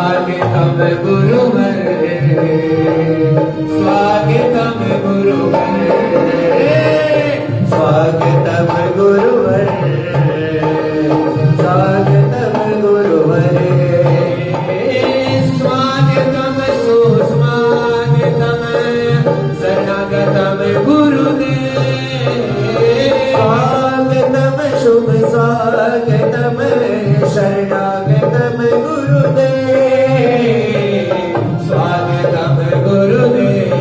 स्वागतम गुरुवर, स्वागतम गुरुवर, स्वागतम गुरुवर, स्वागतम गुरुवर, स्वागतम सुस्वागतम शरणागतम गुरुदेव, स्वागतम शुभ स्वागतम शरणागतम गुरुदेव, स्वागतम गुरुदेव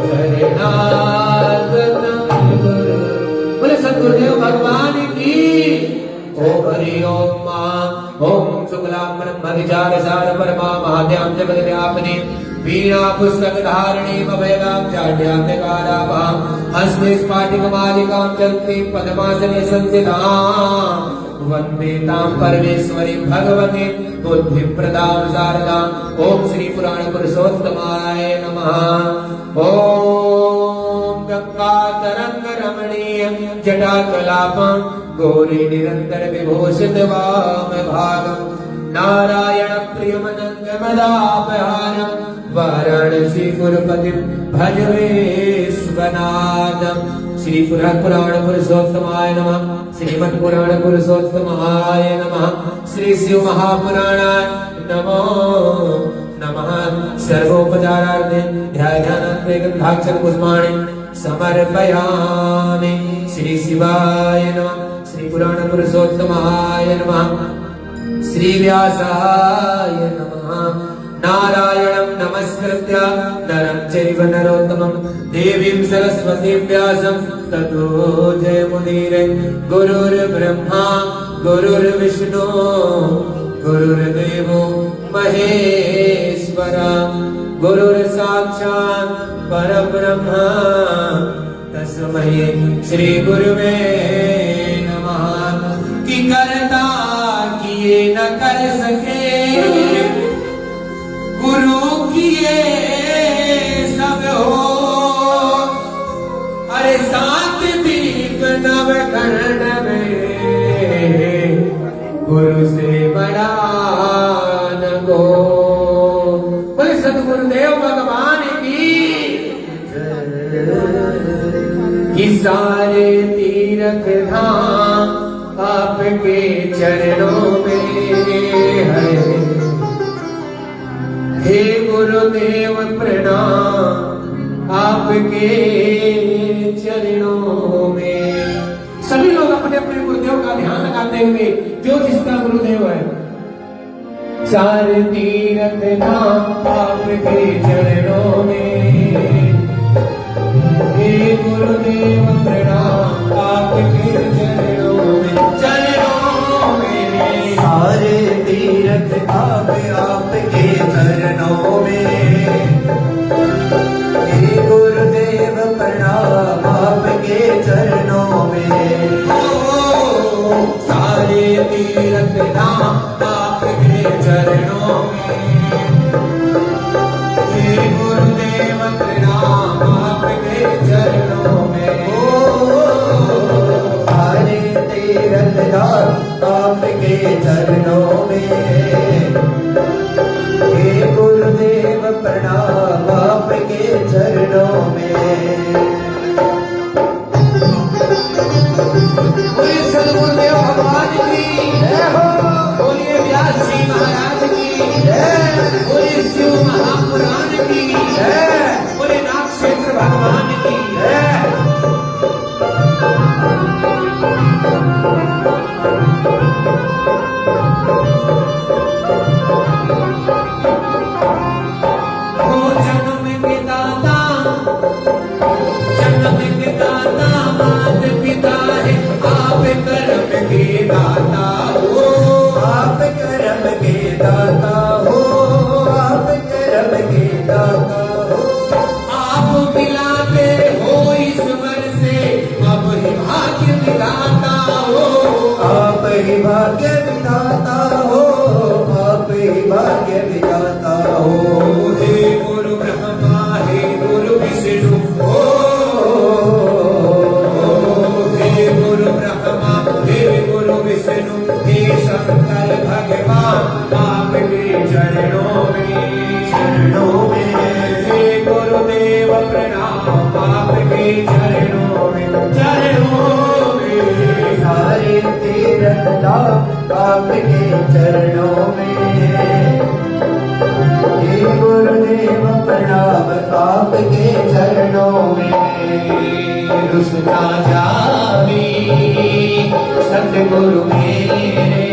शरणागतम गुरु। बोले सद्गुरुदेव भगवान की। ओम हरि ओम मां ओम शुक्लांबरं भविचारसार परमा महाद्यां जगद्व्यापिनी वीणा पुस्तक धारणीं अभयदां चाट्यान्तिकाराभां हस्ते स्फाटिकमालिकां चलती पद्मासने संस्थितां वन्दे तां परमेश्वरी भगवती बुद्धिप्रदां शारदां। ओम श्री पुराण पुरुषोत्तमाय नमः। ओम गंगातरंग रमणीय जटाकलापं गौरी निरंतर विभूषित वाम भागं नारायण प्रियमनंग मदापहारं वाराणसी पुरपतिं भज विश्वनाथं। श्री पुराण पुरुषोत्तमाय नमः। श्रीमद् पुराण पुरुषोत्तमाय नमः। श्री शिव महापुराणाय नमो नमः। सर्वोपचारार्थे ध्यानान्ते गन्धाक्षर पुष्पाणि समर्पयामि। श्री शिवाय नमः। श्री पुराण पुरुषोत्तमाय नमः। श्री व्यासाय नमः। नारायणं नमस्कृत्य नरं चैव नरोत्तमं देवीं सरस्वतीं व्यासं ततो जयमुदीरये। गुरुर्ब्रह्मा गुरुर्विष्णु गुरुर्देवो महेश्वरा गुरुर्साक्षात् परब्रह्म तस्मै श्री गुरुवे नमः। कि करता किए न कर सके गुरु किए सब हो। अरे सात दीप नव कर्ण में गुरु से बड़ा न को। बोले सद्गुरुदेव भगवान की। कि सारे तीर्थ धाम आपके चरणों में है। हे गुरुदेव प्रणाम आपके चरणों में। सभी लोग अपने अपने गुरुदेव का ध्यान लगाते हुए जो जिसका गुरुदेव है। सारे तीर्थ धाम आपके चरणों में। हे गुरुदेव प्रणाम आपके चरणों में। चरणों में सारे तीर्थ धाम आपके चरणों में। हे गुरुदेव प्रणाम आपके चरणों में। सारे तीर्थ धाम आपके चरणों में। हे गुरुदेव प्रणाम आपके चरणों में। सारे तीर्थ धाम आपके चरणों में। हे गुरुदेव प्रणाम आपके चरणों में। बोलिए सद्गुरुदेव भगवान की जय हो। बोलिए व्यास जी महाराज की जय। बोलिए शिव महापुराण की जय। बोलिए नागेश्वर भगवान की जय। दाता हो, आप करम के दाता हो। आप मिलाते हो ईश्वर से, अब ही भाग्य विधाता हो। आप ही भाग्य विधाता हो, आप ही भाग्य विधाता हो। हे गुरु ब्रह्मा, हे गुरु विष्णु, हे गुरु ब्रह्मा, हे गुरु विष्णु, हे शंकर भगवान, आपके चरणों में हे गुरुदेव प्रणाम, आपके चरणों में सारे तीरथ धाम आपके चरणों में। हे गुरुदेव प्रणाम आपके चरणों में। रुसना जावी सतगुरु मेरे,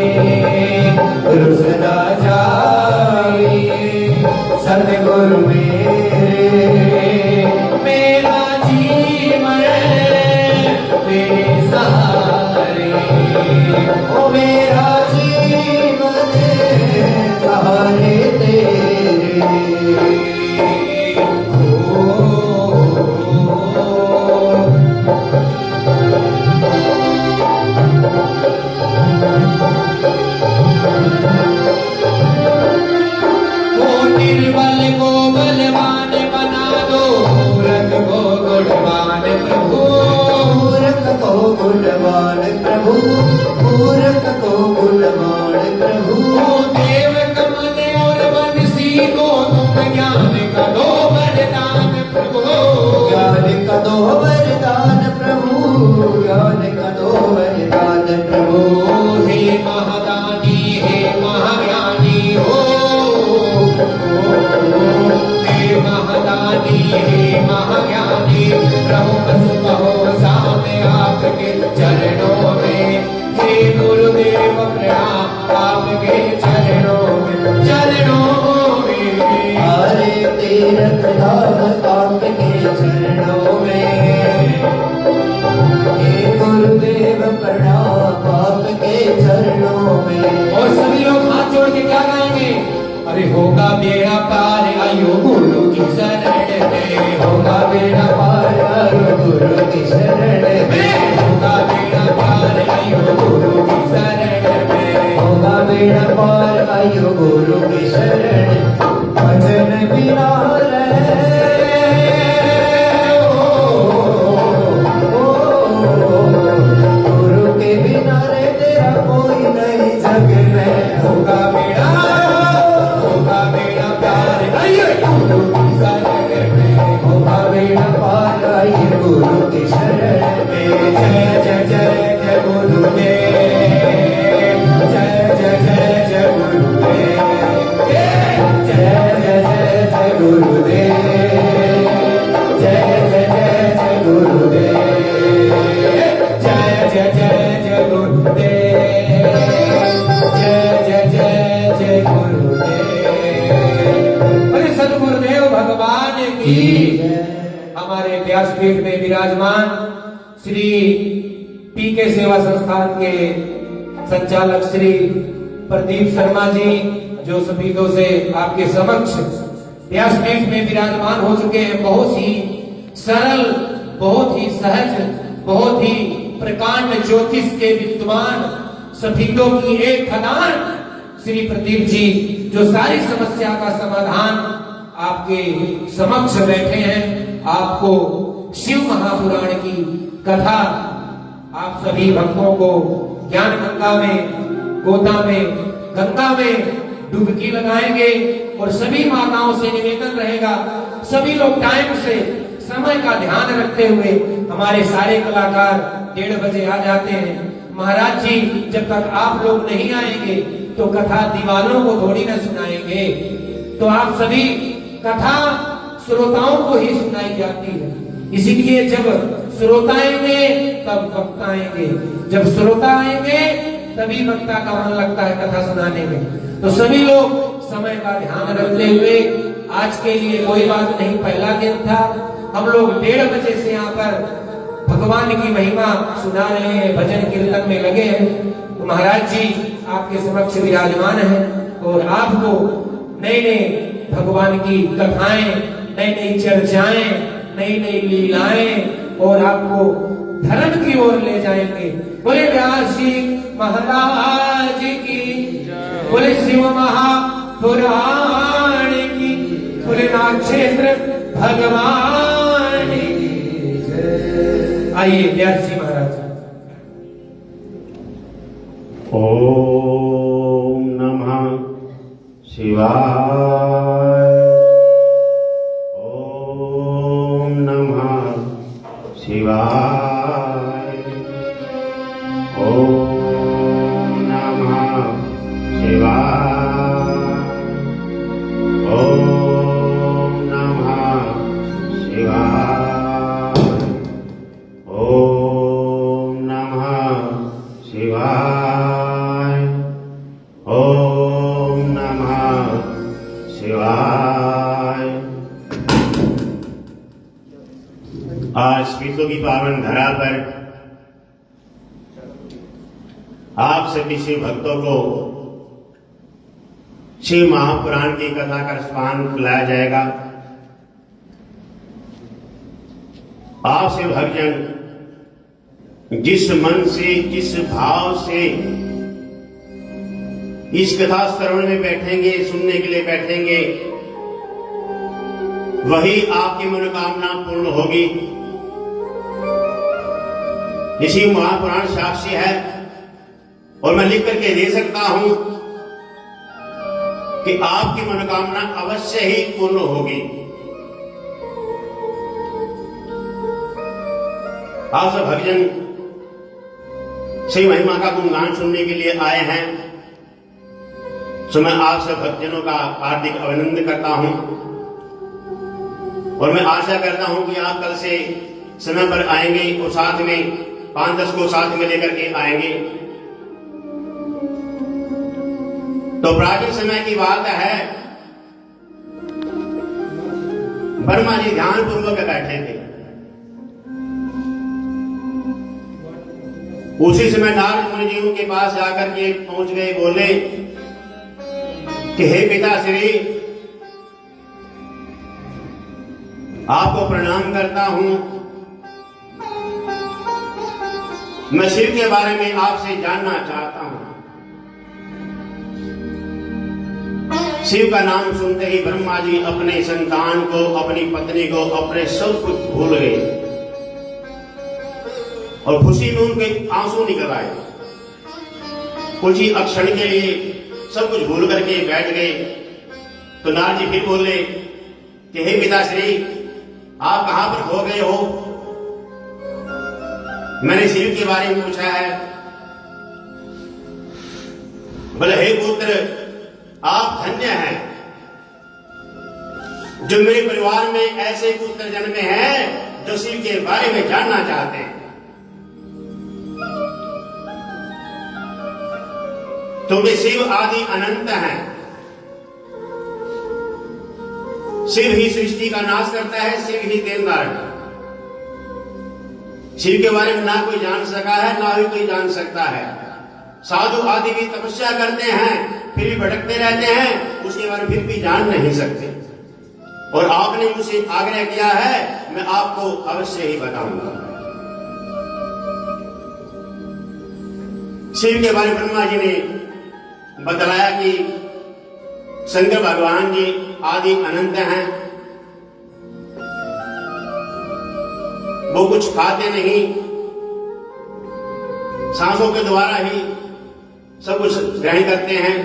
रुसना जावी सतगुरु मेरे। मेरा जीवन तेरे सहारे, ओ मेरा जीवन सहारे तेरे। निर्बल को बलवान बना दो, मूर्ख को गुणवान प्रभु, मूर्ख को गुणवान प्रभु, मूर्ख को गुणवान प्रभु। देव कमल और बंसी को तुम ज्ञान का दो वरदान प्रभु, ज्ञान का दो वरदान प्रभु, ज्ञान का दो वरदान प्रभु। हे महादानी, हे महाज्ञानी हो, हे महादानी, हे महाज्ञानी, प्रभु बस कहो सामने आपके चरणों में। हे गुरुदेव प्रणाम आपके चरणों में, चरणों में। सारे तीरथ धाम आपके चरणों में। हे गुरुदेव प्रणाम आपके चरणों में। और सभी लोग हाथ जोड़ के क्या गाएंगे? अरे होगा बेड़ा पार आयो गुरु की शरण में, होगा बेड़ा पार आयो गुरु की शरण में। होगा बेड़ा पार आयो गुरु की शरण में, होगा बेड़ा पार आयो गुरु की शरण। भजन बिना गुरु के बिना रे तेरा कोई नहीं जग में। होगा बेड़ा पार आयो गुरु की शरण में, होगा बेड़ा पार आयो गुरु की शरण में। जय जय जय जय गुरुदेव, जय जय जय जय गुरुदेव, जय जय जय जय गुरुदेव, जय जय जय जय गुरुदेव, जय जय जय जय गुरुदेव, जय जय जय जय गुरुदेव। अरे सद्गुरुदेव भगवान की। हमारे व्यासपीठ में विराजमान श्री पीके सेवा संस्थान के संचालक श्री प्रदीप शर्मा जी, जो सभी से आपके समक्ष व्यासपीठ में विराजमान हो चुके हैं। बहुत ही सरल, बहुत ही सहज, बहुत ही प्रकांड ज्योतिष के विद्वान, सफीदों की एक खदान श्री प्रदीप जी, जो सारी समस्या का समाधान आपके समक्ष बैठे हैं। आपको शिव महापुराण की कथा आप सभी भक्तों को ज्ञान गंगा में, गोदा में, गंगा में डुबकी लगाएंगे। और सभी माताओं से निवेदन रहेगा, सभी लोग टाइम से, समय का ध्यान रखते हुए, हमारे सारे कलाकार 1:30 बजे आ जाते हैं। महाराज जी जब तक आप लोग नहीं आएंगे तो कथा दीवानों को थोड़ी ना सुनाएंगे। तो आप सभी कथा श्रोताओं को ही सुनाई जाती है, इसीलिए जब श्रोता आएंगे तब वक्ता आएंगे, जब श्रोता आएंगे तभी वक्ता का मन लगता है कथा सुनाने में। तो सभी लोग समय का ध्यान रखते हुए, आज के लिए कोई बात नहीं, पहला दिन था, हम लोग 1:30 बजे से यहाँ पर भगवान की महिमा सुना रहे हैं, भजन कीर्तन में लगे हैं। तो महाराज जी आपके समक्ष विराजमान है। और आपको नई नई भगवान की कथाएं, नई नई चर्चाएं, नई नई लीलाएं और आपको धर्म की ओर ले जाएंगे। बोले व्यास जी महाराज की, बोले शिव महापुराण की, बोले नागेंद्र भगवान की जय। आइए व्यास जी महाराज। ओम नमः शिवाय। ओम नमः शिवाय। ओम नमः शिवाय। ओम नमः शिवाय। ओम नमः शिवाय। ओम नमः शिवाय। आज पीतों की पावन धरा पर आप सभी शिव भक्तों को शिव महापुराण की कथा का रसपान पिलाया जाएगा। आप शिव भक्तजन जिस मन से, जिस भाव से इस कथा श्रवण में बैठेंगे, सुनने के लिए बैठेंगे, वही आपकी मनोकामना पूर्ण होगी। इसी महापुराण साक्षी है और मैं लिख करके दे सकता हूं कि आपकी मनोकामना अवश्य ही पूर्ण होगी। आप सब भक्तजन शिव महिमा का गुणगान सुनने के लिए आए हैं, तो मैं आप सब भक्तजनों का हार्दिक अभिनंदन करता हूं और मैं आशा करता हूं कि आप कल से समय पर आएंगे और साथ में 5-10 को साथ में लेकर के आएंगे। तो प्राचीन समय की बात है, ब्रह्मा जी ध्यान पूर्वक बैठे थे। उसी समय नारद मुनि जी उनके पास जाकर के पहुंच गए, बोले कि हे पिताश्री, आपको प्रणाम करता हूं। मैं शिव के बारे में आपसे जानना चाहता हूं। शिव का नाम सुनते ही ब्रह्मा जी अपने संतान को, अपनी पत्नी को, अपने सब कुछ भूल गए और खुशी में उनके आंसू निकल आए। कुछ ही अक्षण के लिए सब कुछ भूल करके बैठ गए। तो नारद जी फिर बोले कि हे पिताश्री, आप कहां पर खो गए हो? मैंने शिव के बारे में पूछा है। बोले हे पुत्र, आप धन्य हैं जो मेरे परिवार में ऐसे पुत्र जन्मे हैं जो शिव के बारे में जानना चाहते हैं। क्योंकि शिव आदि अनंत हैं। शिव ही सृष्टि का नाश करता है, शिव ही देनदार है। शिव के बारे में ना कोई जान सका है, ना ही कोई जान सकता है। साधु आदि भी तपस्या करते हैं, फिर भी भटकते रहते हैं, उसके बारे में फिर भी जान नहीं सकते। और आपने मुझसे आग्रह किया है, मैं आपको अवश्य ही बताऊंगा। शिव के बारे में ब्रह्मा जी ने बतलाया कि शंकर भगवान जी आदि अनंत हैं। वो कुछ खाते नहीं, सांसों के द्वारा ही सब कुछ ग्रहण करते हैं।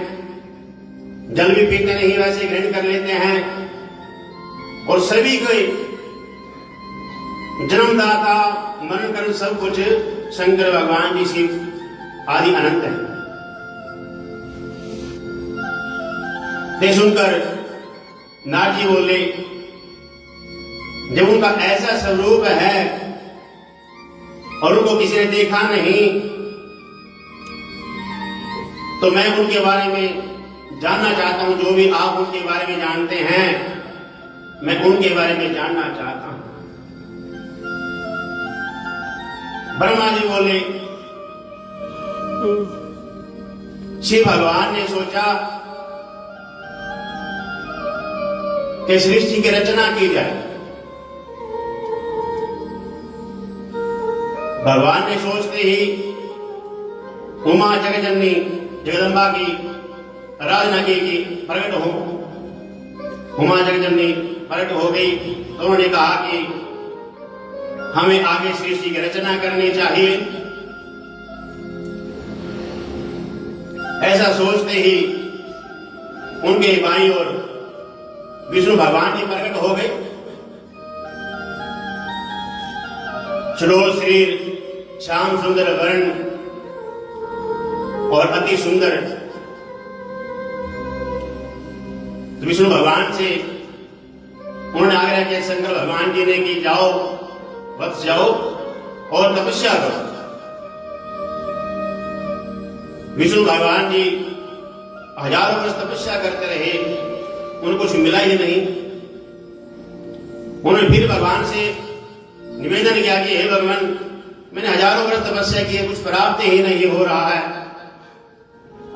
जल भी पीते नहीं, वैसे ग्रहण कर लेते हैं। और सभी को जन्मदाता, मरण कर्म सब कुछ शंकर भगवान जी शिव आदि अनंत है। ते सुनकर नारद जी बोले, जब उनका ऐसा स्वरूप है और उनको किसी ने देखा नहीं, तो मैं उनके बारे में जानना चाहता हूं। जो भी आप उनके बारे में जानते हैं, मैं उनके बारे में जानना चाहता हूं। ब्रह्मा जी बोले, शिव भगवान ने सोचा कि सृष्टि की रचना की जाए। भगवान ने सोचते ही उमा जगजननी जगदम्बा की आराधना की कि प्रकट हो। उमा जगजननी प्रकट हो गई तो उन्होंने कहा कि हमें आगे सृष्टि की रचना करनी चाहिए। ऐसा सोचते ही उनके बाईं ओर विष्णु भगवान जी प्रकट हो गए। चलो शरीर, श्याम सुंदर वर्ण और अति सुंदर। तो विष्णु भगवान से उन्होंने आग्रह किया शंकर भगवान जी ने कि जाओ, वत्स जाओ और तपस्या करो। विष्णु भगवान जी हजारों वर्ष तपस्या करते रहे, उनको कुछ मिला ही नहीं। उन्होंने फिर भगवान से निवेदन किया कि हे भगवान, मैंने हजारों वर्ष तपस्या की है, कुछ प्राप्त ही नहीं हो रहा है,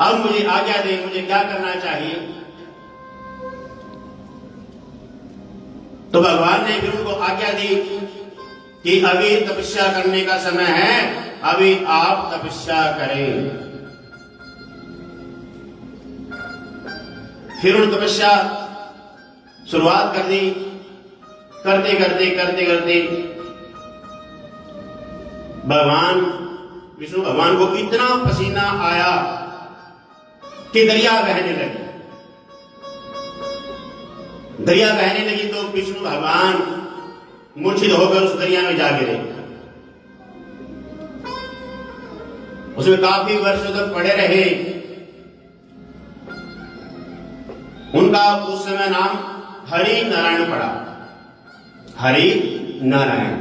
अब मुझे आज्ञा दे, मुझे क्या करना चाहिए। तो भगवान ने फिर उनको आज्ञा दी कि अभी तपस्या करने का समय है, अभी आप तपस्या करें। फिर उन्होंने तपस्या शुरुआत कर दी। करते करते भगवान विष्णु भगवान को इतना पसीना आया कि दरिया बहने लगी। दरिया बहने लगी तो विष्णु भगवान मूर्छित होकर उस दरिया में जा गिरे। उसमें काफी वर्षों तक पड़े रहे। उनका उस समय नाम हरि नारायण पड़ा। हरि नारायण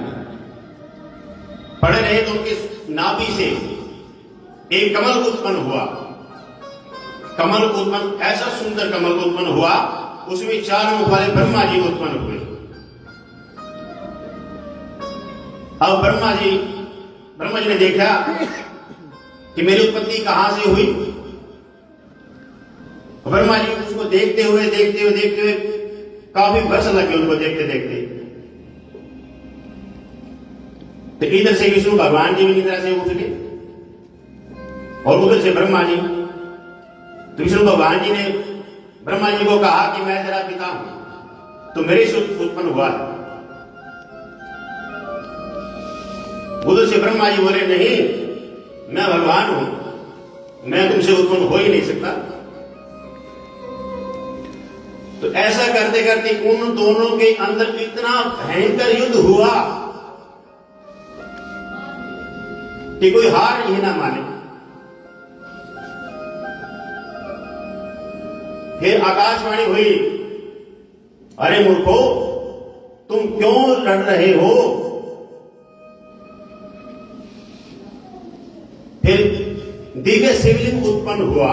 पड़े रहे तो उनके नाभि से एक कमल उत्पन्न हुआ। कमल उत्पन्न, ऐसा सुंदर कमल उत्पन्न हुआ, उसमें 4 मुख वाले ब्रह्मा जी उत्पन्न हुए। अब ब्रह्मा जी ने देखा कि मेरी उत्पत्ति कहां से हुई। ब्रह्मा जी उसको देखते हुए काफी वर्ष लगे उनको देखते। तो इधर से विष्णु भगवान जी भी निद्रा से उठ गए और उधर से ब्रह्मा जी। तो विष्णु भगवान जी ने ब्रह्मा जी को कहा कि मैं तेरा पिता हूं, तो मेरे से उत्पन्न हुआ है। उधर से ब्रह्मा जी बोले नहीं, मैं भगवान हूं, मैं तुमसे उत्पन्न हो ही नहीं सकता। तो ऐसा करते उन दोनों के अंदर इतना भयंकर युद्ध हुआ कि कोई हार ही ना माने। फिर आकाशवाणी हुई, अरे मूर्खो, तुम क्यों लड़ रहे हो। फिर दिव्य शिवलिंग उत्पन्न हुआ।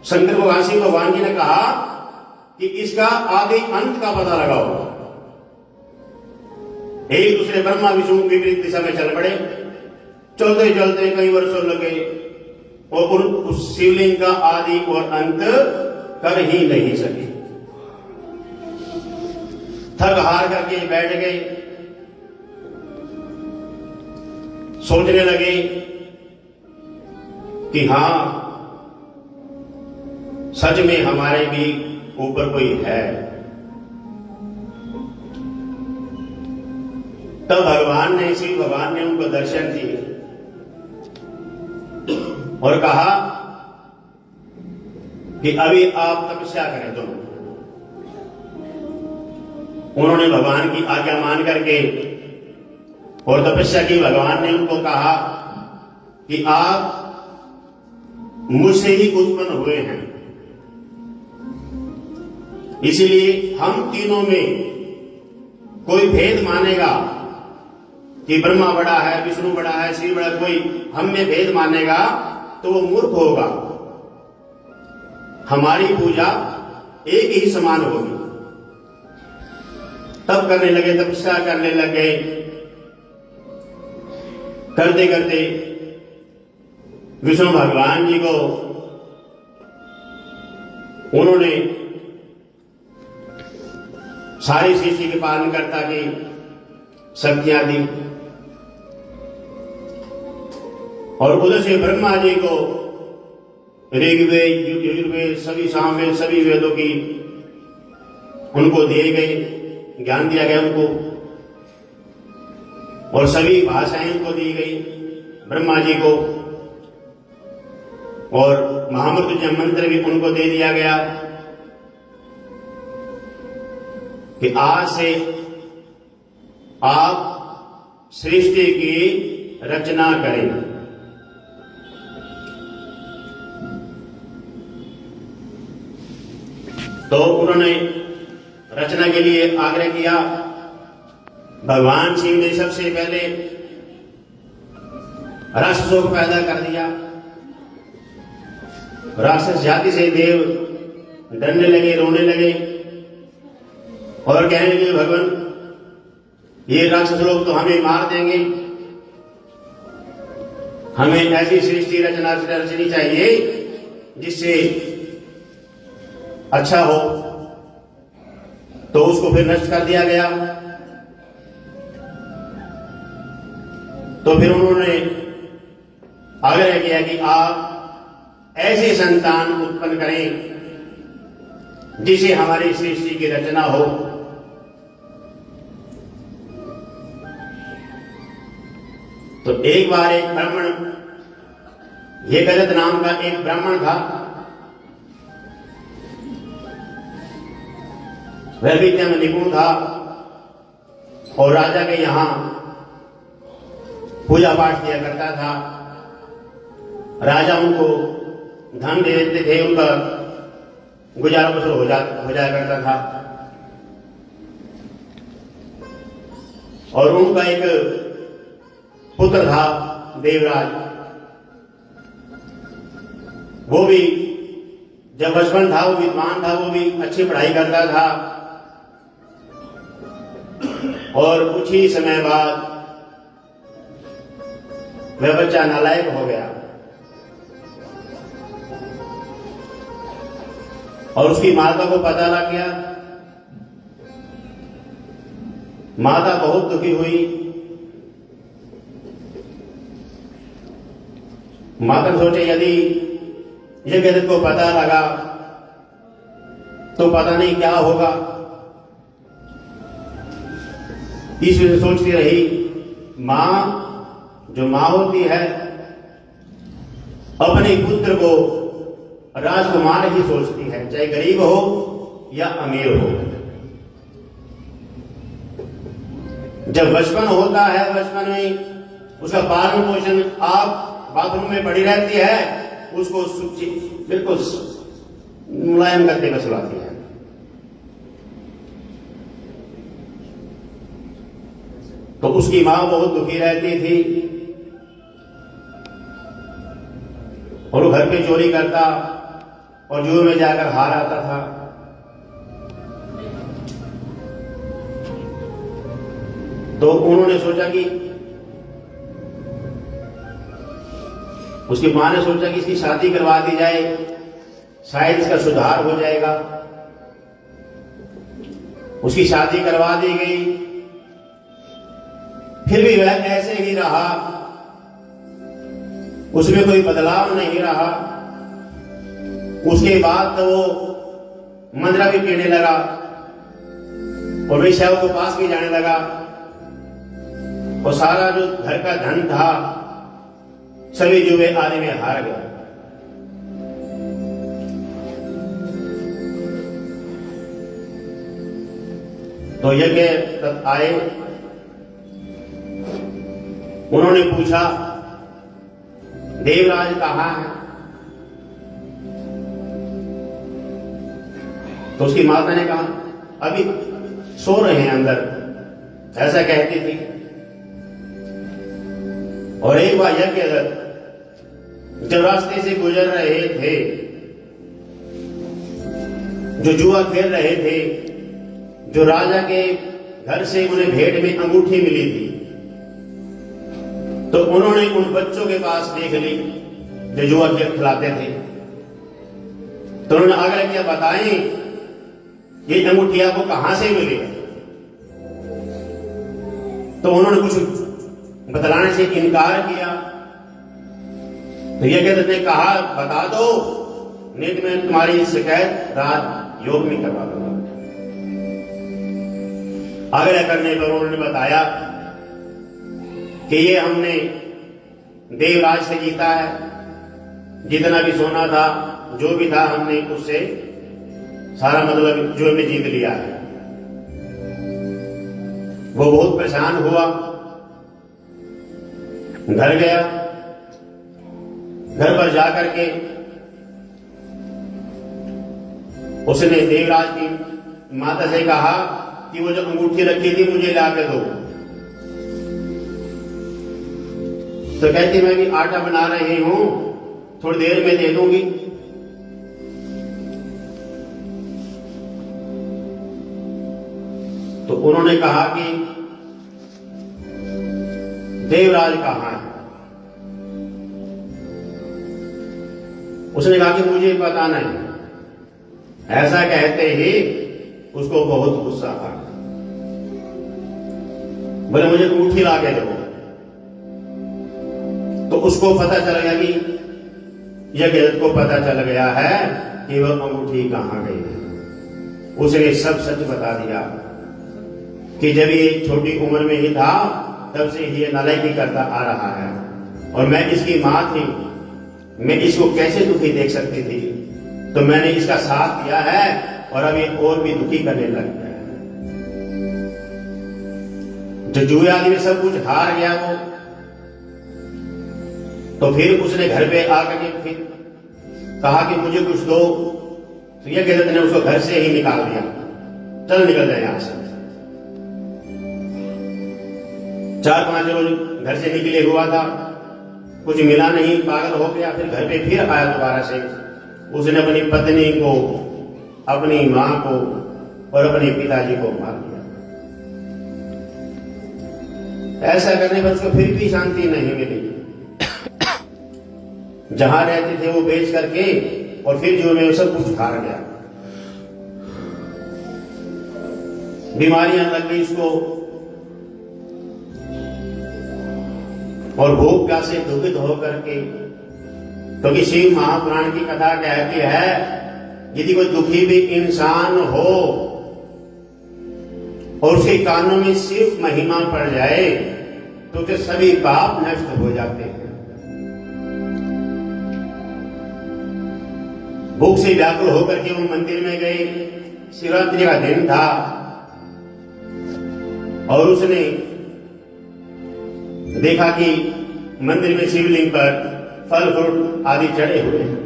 शंकर भगवान जी ने कहा कि इसका आदि अंत का पता लगाओ। एक दूसरे ब्रह्मा विष्णु विपरीत दिशा में चल पड़े। चलते कई वर्षों लगे और उस शिवलिंग का आदि और अंत कर ही नहीं सके। थक हार करके बैठ गए, सोचने लगे कि हां, सच में हमारे भी ऊपर कोई है। तब भगवान ने उनको दर्शन दिए और कहा कि अभी आप तपस्या करें तुम। उन्होंने भगवान की आज्ञा मान करके और तपस्या की। भगवान ने उनको कहा कि आप मुझसे ही उत्पन्न हुए हैं, इसीलिए हम तीनों में कोई भेद मानेगा कि ब्रह्मा बड़ा है, विष्णु बड़ा है, शिव बड़ा, कोई हम में भेद मानेगा तो वो मूर्ख होगा। हमारी पूजा एक ही समान होगी। तब करने लगे, तपस्या करने लगे। करते विष्णु भगवान जी को उन्होंने सारी सृष्टि के पालनकर्ता की शक्तियां दी और उधर से ब्रह्मा जी को ऋग्वेद, यजुर्वेद, सभी सामवेद, सभी वेदों की उनको दिए गए, ज्ञान दिया गया उनको, और सभी भाषाएं उनको दी गई ब्रह्मा जी को, और महामृत्युंजय मंत्र भी उनको दे दिया गया कि आज से आप सृष्टि की रचना करें। तो उन्होंने रचना के लिए आग्रह किया। भगवान शिव ने सबसे पहले राक्षसों को पैदा कर दिया। राक्षस जाति से देव डरने लगे, रोने लगे और कहने लगे, भगवान ये राक्षस लोग तो हमें मार देंगे, हमें ऐसी सृष्टि रचनी चाहिए जिससे अच्छा हो। तो उसको फिर नष्ट कर दिया गया। तो फिर उन्होंने आग्रह किया कि आप ऐसे संतान उत्पन्न करें जिसे हमारी सृष्टि की रचना हो। तो एक बार एक ब्राह्मण, ये गलत नाम का एक ब्राह्मण था, वह विद्या में निपुण था और राजा के यहां पूजा पाठ किया करता था। राजा उनको धन दे देते थे, उनका गुजारा बसर हो जाया करता था। और उनका एक पुत्र था देवराज, वो भी जब बचपन था वो विद्वान था, वो भी अच्छी पढ़ाई करता था। और कुछ ही समय बाद वह बच्चा नालायक हो गया और उसकी माता को पता लग गया। माता बहुत दुखी हुई। माता सोचे यदि ये गलत को पता लगा तो पता नहीं क्या होगा। इस वजह से सोचती रही। मां, जो मां होती है, अपने पुत्र को राजकुमार ही सोचती है, चाहे गरीब हो या अमीर हो। जब बचपन होता है, बचपन में उसका पालन पोषण आप बाथरूम में पड़ी रहती है, उसको बिल्कुल मुलायम करके बसलाती है। तो उसकी मां बहुत दुखी रहती थी और वो घर पे चोरी करता और जुए में जाकर हार आता था। तो उन्होंने सोचा कि उसकी मां ने सोचा कि इसकी शादी करवा दी जाए, शायद इसका सुधार हो जाएगा। उसकी शादी करवा दी गई, फिर भी वह ऐसे ही रहा, उसमें कोई बदलाव नहीं रहा। उसके बाद तो वो मंदरा भी पीने लगा और वेश्याओं के पास भी जाने लगा और सारा जो घर का धन था सभी जुए आदि में हार गया। तो यज्ञ तक आए, उन्होंने पूछा देवराज कहाँ है? तो उसकी माता ने कहा अभी सो रहे हैं अंदर, ऐसा कहती थी। और एक बार यज्ञ जब रास्ते से गुजर रहे थे, जो जुआ खेल रहे थे, जो राजा के घर से उन्हें भेंट में अंगूठी मिली थी, तो उन्होंने उन बच्चों के पास देख ली जो जुआ खेलाते थे। तो उन्होंने आग्रह किया, बताएं ये अंगूठी आपको कहां से मिली है। तो उन्होंने कुछ बतलाने से इनकार किया। तो ये कहते ने कहा, बता दो, नहीं तो मैं तुम्हारी शिकायत रात योग में करवा दूंगा। आग्रह करने पर उन्होंने बताया कि ये हमने देवराज से जीता है, जितना भी सोना था जो भी था हमने उससे सारा मतलब जो हमने जीत लिया है। वो बहुत परेशान हुआ, घर गया। घर पर जाकर के उसने देवराज की माता से कहा कि वो जो अंगूठी रखी थी मुझे ला के दो। तो कहती, मैं भी आटा बना रही हूं, थोड़ी देर में दे दूंगी। तो उन्होंने कहा कि देवराज कहां है। उसने कहा कि मुझे पता नहीं। ऐसा कहते ही उसको बहुत गुस्सा आ गया। बोले, मुझे अंगूठी ला के दो। तो उसको पता चल गया कि यह गलत को पता चल गया है कि वह अंगूठी कहां गई है। उसने सब सच बता दिया कि जब ये छोटी उम्र में ही था तब से ये नालायकी करता आ रहा है, और मैं इसकी मां थी, मैं इसको कैसे दुखी देख सकती थी। तो मैंने इसका साथ दिया है और अब ये और भी दुखी करने लग गया है। जो जुए आदमी में सब कुछ हार गया वो, तो फिर उसने घर पे आकर के फिर कहा कि मुझे कुछ दो। तो ये कहते ने उसको घर से ही निकाल दिया, चल निकल जाए यहां से। 4-5 रोज घर से निकले हुआ था, कुछ मिला नहीं, पागल हो गया। फिर घर पे फिर आया दोबारा से। उसने अपनी पत्नी को, अपनी मां को और अपने पिताजी को मार दिया। ऐसा करने पर उसको फिर भी शांति नहीं मिली। जहां रहते थे वो बेच करके और फिर जो में सब कुछ हार गया। बीमारियां लग गई उसको और भूख प्यास से दुखित होकर के, क्योंकि शिव महापुराण की कथा कहती है यदि कोई दुखी भी इंसान हो और उसके कानों में सिर्फ महिमा पड़ जाए तो उसके सभी पाप नष्ट हो जाते हैं। भूख से व्याकुल होकर के वो मंदिर में गए। शिवरात्रि का दिन था और उसने देखा कि मंदिर में शिवलिंग पर फल फ्रूट आदि चढ़े हुए हैं,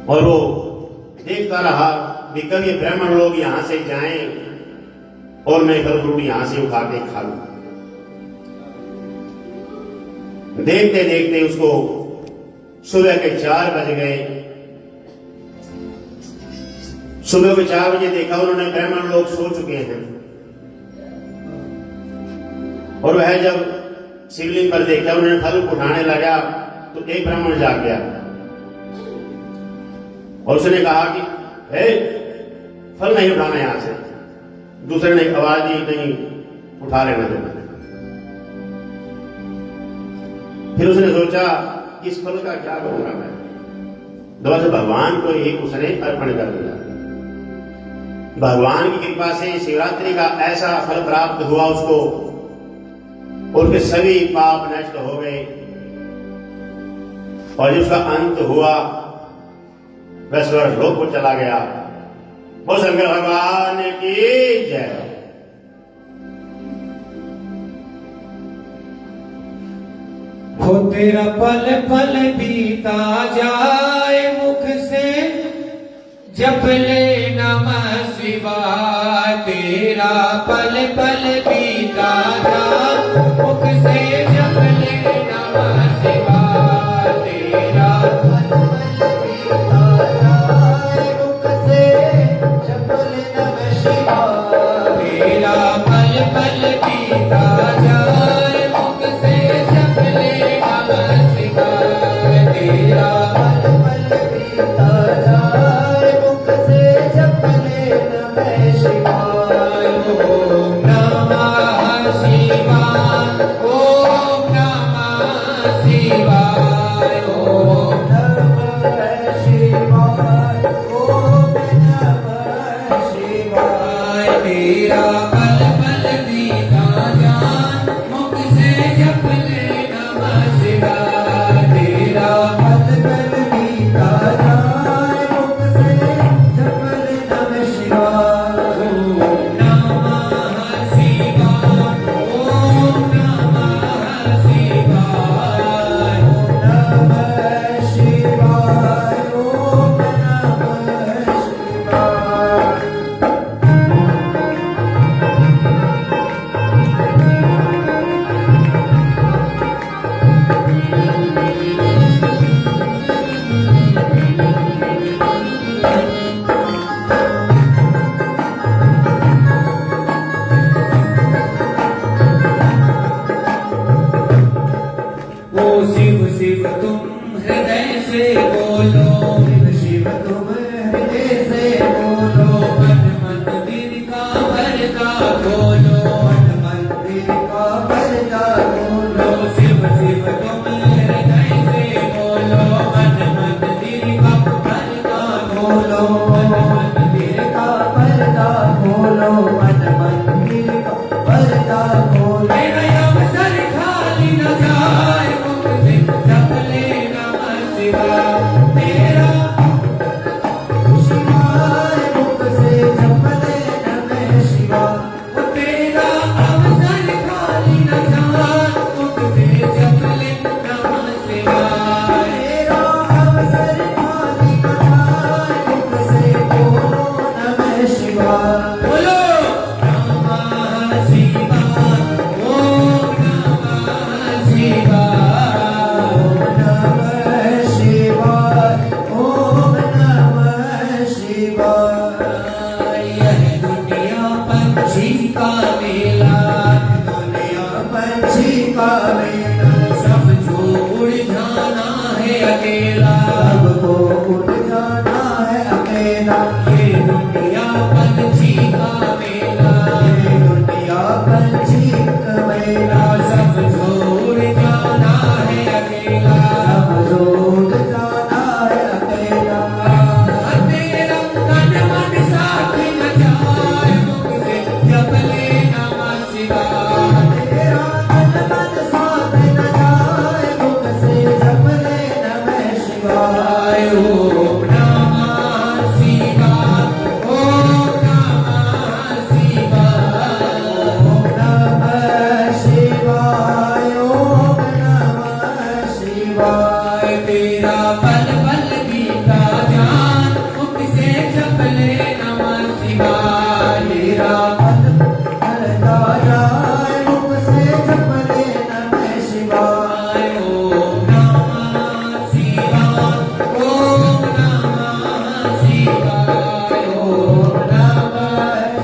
और वो देखता रहा कि कभी ब्राह्मण लोग यहां से जाएं और मैं फल फ्रूट यहां से उठा के खा लूं। देखते देखते उसको सुबह के 4 बज गए। सुबह के 4 बजे देखा उन्होंने ब्राह्मण लोग सो चुके हैं, और वह जब शिवलिंग पर देखा उन्होंने फल उठाने लगा तो एक ब्राह्मण जाग गया और उसने कहा कि हे, फल नहीं उठाना यहां से। दूसरे ने आवाज दी, नहीं उठा लेना देना। फिर उसने सोचा इस फल का क्या करूंगा मैं, दोबारा से भगवान को ही उसने अर्पण कर दिया। भगवान की कृपा से शिवरात्रि का ऐसा फल प्राप्त हुआ उसको, उसके सभी पाप नष्ट हो गए, और जब उसका अंत हुआ वह स्वर्ग लोक को चला गया। वो शंकर भगवान की जय। हो तेरा पल पल बीता जाए मुख से, जप ले नमः शिवाय। तेरा पल पल बीता जाए मुख से, जप ले नमः शिवाय। तेरा पल पल बीता जाए मुख से, जप ले नमः शिवाय। तेरा पल पल बीता जाए मुख से, जप ले नमः शिवाय। तेरा खोलो मंदिर का पर्दा खोलो मन मंदिर का पर्दा खोलो मेरा अवसर खाली न जाए मुझसे जप ले नमः शिवाय तेरा शिवाय मुख से जपले नमः शिवाय वो तेरा अवसर खाली न जाए मुझसे जप ले नमः शिवाय तेरा अवसर खाली न जाए मुख से बोलो नमः शिवाय बोलो नमः शिवाय ओम नमः शिवाय ओम नमः शिवाय ओम नमः शिवाय यह दुनिया पंछी का मेला दुनिया पंछी का मेला सब जो उड़ जाना है अकेला सबको उड़ जाना है अकेला ये दुनिया पंछी का मेला ये दुनिया पंछी का मेला सब जो उड़ जाना है अकेला सब जो उड़ जाना है अकेला तेरा तन मन साथ न जाए मुझसे जप ले नमः शिवाय तेरा तन मन साथ न जाए मुख से जप ले नमः शिवाय ओम नमः शिवाय ओम नमः शिवाय ओम नमः शिवाय ओम नमः शिवाय तेरा पल पल बीता जान मुख से जप ले नमः शिवाय तेरा पल हरता जाए मुख से जप ले नमः शिवाय ओम नमः शिवाय ओम नमः शिवाय ओम नमः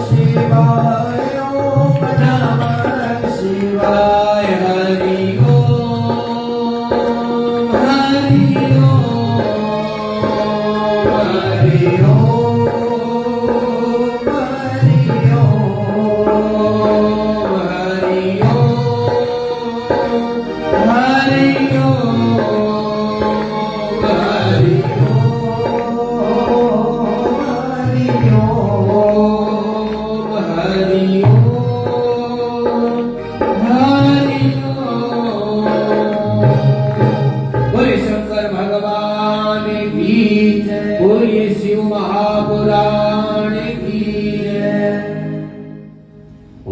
शिवाय ओम नमः शिवाय हरि ओम हरि ओम हरि ओम हरि ओम हरि ओम हरि ओम हरि ओम हरि ओम हरि ओम बोले शंकर भगवान की जय बोले शिव महापुराण की जय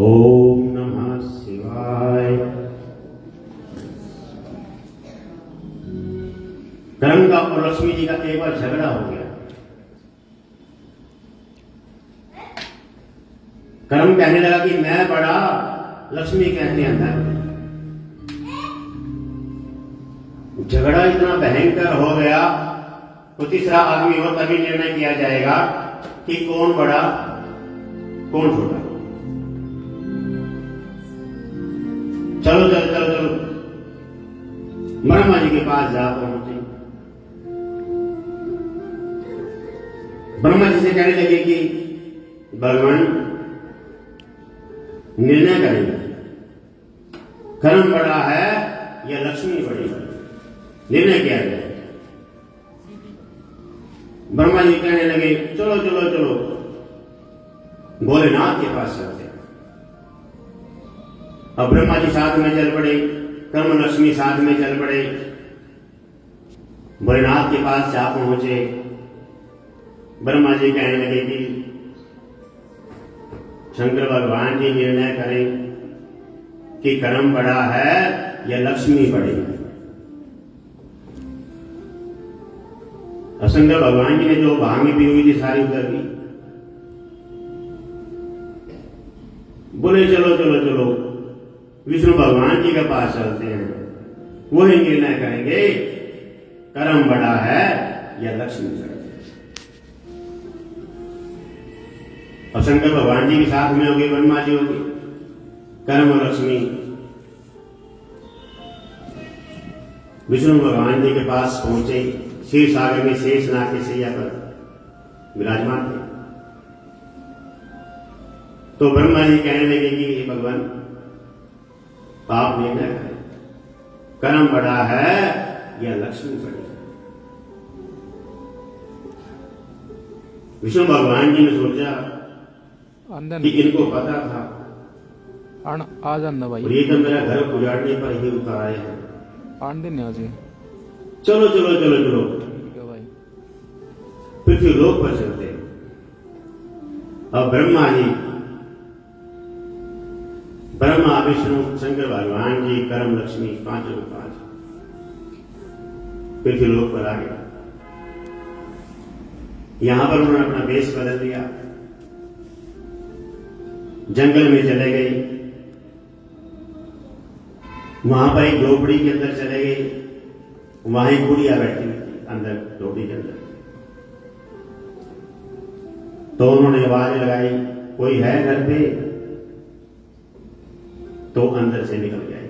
ओम नमः शिवाय। गंगा और लक्ष्मी जी का एक बार झगड़ा हो गया। कर्म कहने लगा कि मैं बड़ा, लक्ष्मी कहते हैं मैं। झगड़ा इतना भयंकर हो गया तो तीसरा आदमी हो तभी निर्णय किया जाएगा कि कौन बड़ा कौन छोटा। चलो चलो चलो चलो ब्रह्मा जी के पास जा पहुंचे। ब्रह्मा जी से कहने लगे कि भगवान निर्णय करेंगे, कर्म बड़ा है या लक्ष्मी बड़ी है, निर्णय किया जाए। ब्रह्मा जी कहने लगे चलो चलो चलो भोलेनाथ के पास चलते हैं। अब ब्रह्मा जी साथ में चल पड़े, कर्म लक्ष्मी साथ में चल पड़े। भोलेनाथ के पास जा पहुंचे। ब्रह्मा जी कहने लगे कि शंकर भगवान जी निर्णय करें कि कर्म बड़ा है या लक्ष्मी बड़ी है। और शंकर भगवान जी ने जो भांग पी हुई थी सारी उतर गई। बोले चलो चलो चलो विष्णु भगवान जी के पास चलते हैं, वही निर्णय करेंगे कर्म बड़ा है या लक्ष्मी बड़ी है। और शंकर भगवान जी के साथ में होगी, ब्रह्मा जी होगी, कर्म और लक्ष्मी विष्णु भगवान जी के पास पहुंचे। शेष सागर में शेष नाग के सैया पर विराजमान थे। तो ब्रह्मा जी कहने लगे कि हे भगवान आप निर्णय करें, कर्म बड़ा है या लक्ष्मी बड़ी है। विष्णु भगवान जी ने सोचा अंदर कि इनको पता था आ जाना और भाई ये तो मेरा घर उजाड़ने पर ही उतर आए हैं। आंदे नहीं आज चलो चलो चलो चलो ठीक है भाई पृथ्वी लोक पर चलते हैं। अब ब्रह्मा विष्णु शंकर भगवान जी कर्म लक्ष्मी पांचों के पांच पृथ्वी लोक पर आ गया। यहां पर उन्होंने अपना वेश बदल दिया, जंगल में चले गए, वहां पर एक झोपड़ी के अंदर चले गए, वहां एक बुढ़िया बैठी हुई थी अंदर झोपड़ी के अंदर। तो उन्होंने आवाज लगाई, कोई है घर पे? तो अंदर से निकल गए,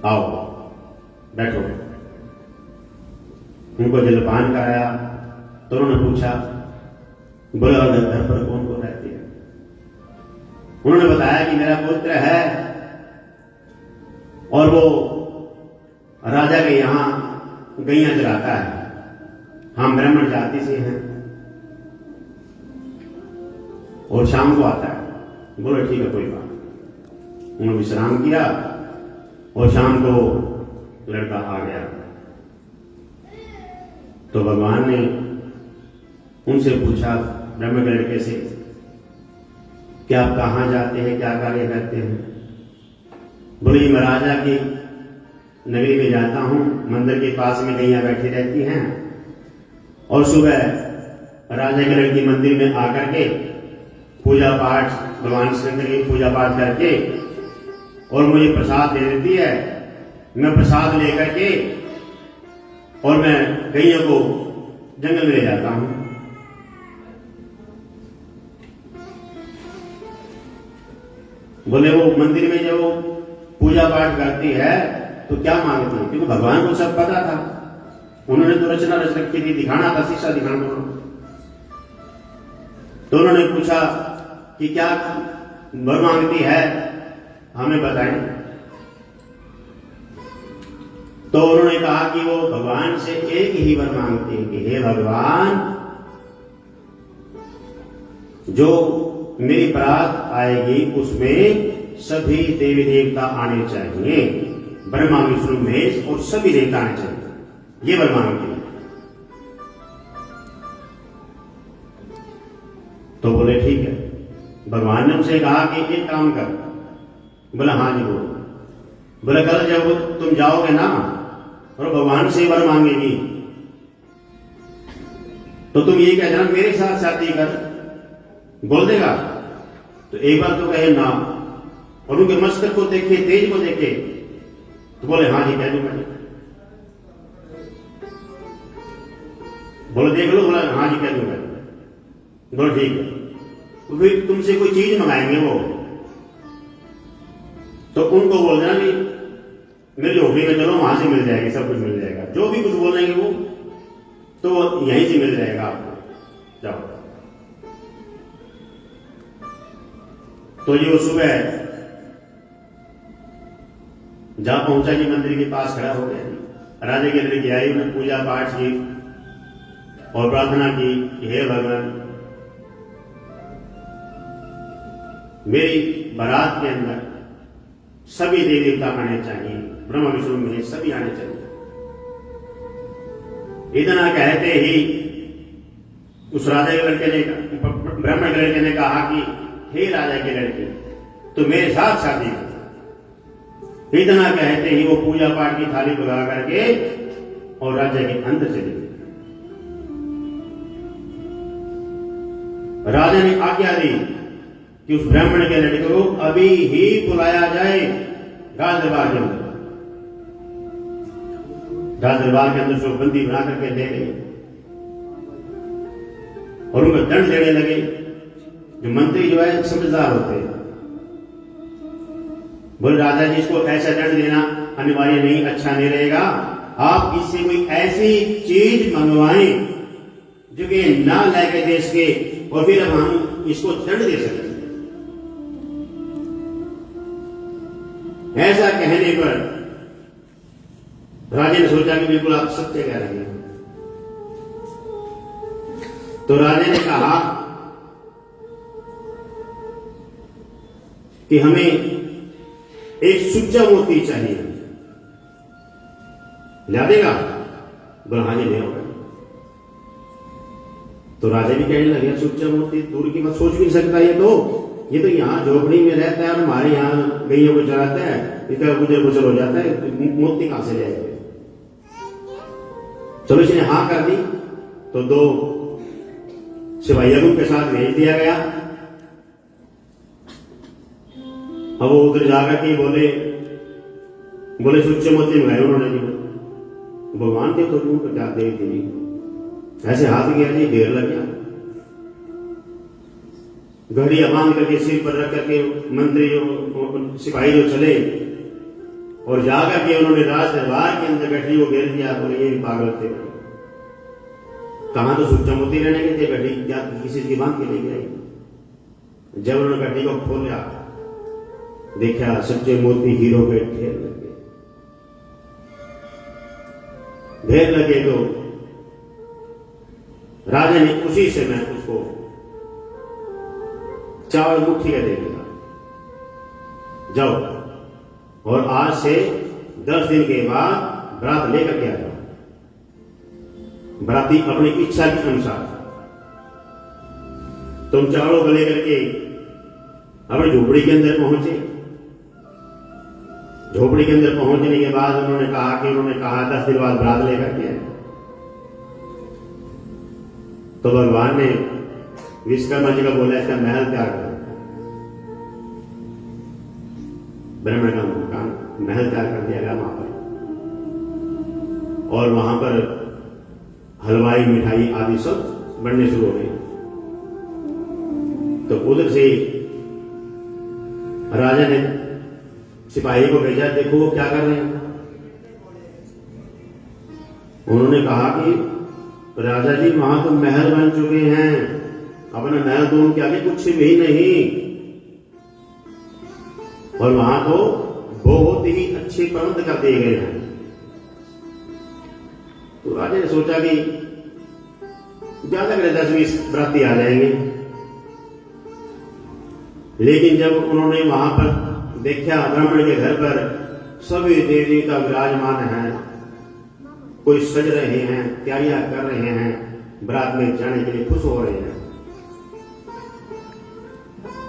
आओ बैठो। उनको जलपान कराया तो उन्होंने पूछा, बोला घर पर कौन कौन रहते हैं? उन्होंने बताया कि मेरा पुत्र है और वो राजा के यहां गैया चराता है, हम ब्राह्मण जाति से हैं और शाम को आता है। बोले ठीक है कोई बात। उन्होंने विश्राम किया और शाम को लड़का आ गया। तो भगवान ने उनसे पूछा ब्रह्म के लड़के से, कि आप कहां जाते हैं, क्या कार्य करते हैं? बोले मैं राजा की नगरी में जाता हूं, मंदिर के पास में गैया बैठी रहती हैं और सुबह राजा की लड़की मंदिर में आकर के पूजा पाठ, भगवान शंकर की पूजा पाठ करके और मुझे प्रसाद दे देती है। मैं प्रसाद लेकर के और मैं गैया को जंगल में ले जाता हूं। बोले वो मंदिर में जब वो पूजा पाठ करती है तो क्या मांगती है? क्योंकि भगवान को सब पता था, उन्होंने तो रचना रच रखी थी, दिखाना था, शिक्षा दिखाना था। तो उन्होंने पूछा कि क्या वर मांगती है, हमें बताएं। तो उन्होंने कहा कि वो भगवान से एक ही वर मांगती है कि हे भगवान, जो मेरी बारात आएगी उसमें सभी देवी देवता आने चाहिए, ब्रह्मा विष्णु महेश और सभी देवता आने चाहिए, ये वर मांगती है। तो बोले ठीक है। भगवान ने उनसे कहा कि एक काम कर। बोला हाँ जी बोलो। बोले कल जब तुम जाओगे ना और भगवान से वर मांगेगी तो तुम ये कह देना मेरे साथ शादी कर, बोल देगा? तो एक बार तो कहे ना और उनके मस्तक को देखे, तेज को देखे तो बोले हाँ जी कह दूंगा। बोले देख लो, बोला हाँ जी कह दूंगा। बोलो ठीक है। तो फिर तुमसे कोई चीज मंगाएंगे वो, तो उनको बोल देना कि मेरी झोपड़ी में चलो, वहां से मिल जाएगी, सब कुछ मिल जाएगा। जो भी कुछ बोलेंगे वो तो यहीं से मिल जाएगा आपको, जाओ। तो ये सुबह जहां पहुंचा जी मंदिर के पास खड़ा हो गया। राजा की लड़की आई, उन्होंने पूजा पाठ की और प्रार्थना की कि हे भगवान, मेरी बारात के अंदर सभी देवी देवता आने चाहिए, ब्रह्मा विष्णु महेश सभी आने चाहिए। इतना कहते ही उस राजा के लड़के ने, ब्राह्मण के लड़के ने कहा कि हे राजा की लड़की, तो मेरे साथ शादी कर। इतना कहते ही वो पूजा पाठ की थाली लगा करके और राजा के अंदर चली गई। राजा ने आज्ञा दी कि उस ब्राह्मण के लड़के को अभी ही बुलाया जाए राज दरबार के अंदर। राज दरबार के अंदर उसको बंदी बना करके ले गए और उनको दंड देने लगे। जो मंत्री जो है समझदार होते हैं, बोले राजा जी इसको ऐसा दंड देना अनिवार्य नहीं, अच्छा नहीं रहेगा। आप इससे कोई ऐसी चीज मंगवाएं जो कि ना लायक देश के, और फिर अब हम इसको दंड दे सकते। ऐसा कहने पर राजा ने सोचा कि बिल्कुल आप सत्य कह रहे हैं। तो राजा ने कहा कि हमें एक सुच्चा मोती चाहिए, ला देगा? बोला हाँ जी ले आओ। तो राजा भी कहने लगे सुच्चा मोती दूर की बात, सोच भी नहीं सकता ये तो यहाँ झोपड़ी में रहता है और हमारे यहाँ गैयों को चराता है, इसका गुजर गुजर हो जाता है, मोती कहां से ले आएगा? चलो इसने हाँ कर दी। तो 2 सिपाहियों के साथ भेज दिया गया। अब वो उधर जाकर के बोले सुच्चे मोती मंगाए उन्होंने जी। भगवान थे तो उनको क्या दे दी, ऐसे हाथ गया जी, ढेर लग गया। घड़ियां बांध करके सिर पर रख करके मंत्री जो सिपाही जो चले और जाकर के उन्होंने राज दरबार के अंदर गठरी को घेर दिया। बोले ये पागल थे, कहां तो सुच्चा मोती रहने के थे, गठरी क्या किसी की बांध के ले गए। जब उन्होंने गठरी को खोला, देखा सच्चे मोती हीरो के ढेर लगे। तो राजा ने उसी समय उसको चावल मुट्ठी का दे दिया, जाओ और आज से 10 दिन के बाद बरात लेकर के आ जाओ। बराती अपनी इच्छा के अनुसार तुम चावलों को लेकर के अपनी झोपड़ी के अंदर पहुंचे। झोपड़ी के अंदर पहुंचने के बाद उन्होंने कहा 10 दिन बाद बरात लेकर के आए। तो भगवान ने विश्वकर्मा जी का बोला इसका महल तैयार कर। ब्राह्मण का मकान महल तैयार कर दिया गया वहां पर, और वहां पर हलवाई मिठाई आदि सब बनने शुरू हो गए। तो उधर से राजा ने सिपाही को भेजा, देखो वो क्या कर रहे हैं। उन्होंने कहा कि राजा जी वहां तो महल बन चुके हैं, अपना महल तो उनके आगे कुछ भी नहीं, और वहां तो बहुत ही अच्छे प्रबंध कर दिए गए हैं। तो राजा ने सोचा कि ज्यादा करे 10-20 बराती आ जाएंगे। लेकिन जब उन्होंने वहां पर देखा ब्राह्मण के घर पर सभी देवी देवता विराजमान हैं, कोई सज रहे हैं, तैयारियां कर रहे हैं, बरात में जाने के लिए खुश हो रहे हैं,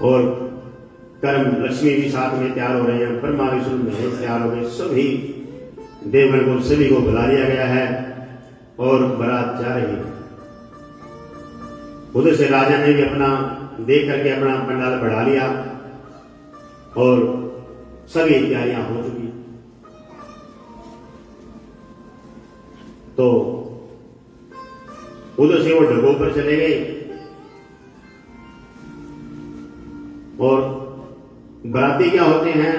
और कर्म लक्ष्मी भी साथ में तैयार हो रहे हैं, ब्रह्मा विष्णु महेश तैयार हो गए, सभी देवगण को सभी को बुला लिया गया है और बारात जा रही है। उधर से राजा ने भी अपना देख करके अपना पंडाल बढ़ा लिया और सभी तैयारियां हो चुकी। तो उधर से वो डब्बों पर चले गए और बराती क्या होते हैं,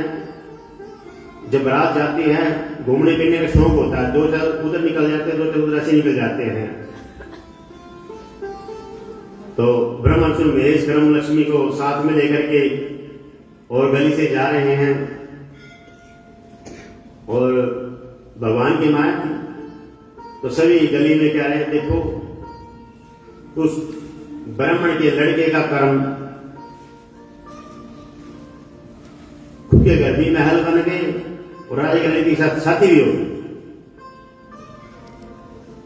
जब बारात जाती है घूमने फिरने का शौक होता है, 2 उधर निकल जाते हैं, 2 उधर ऐसे निकल जाते हैं। तो ब्रह्मा विष्णु महेश कर्म लक्ष्मी को साथ में लेकर के और गली से जा रहे हैं, और भगवान की माया थी। तो सभी गली में क्या रहे, देखो उस ब्राह्मण के लड़के का कर्म, खुद के घर भी महल बन गए और राजा के लड़के के साथ शादी भी हो गई।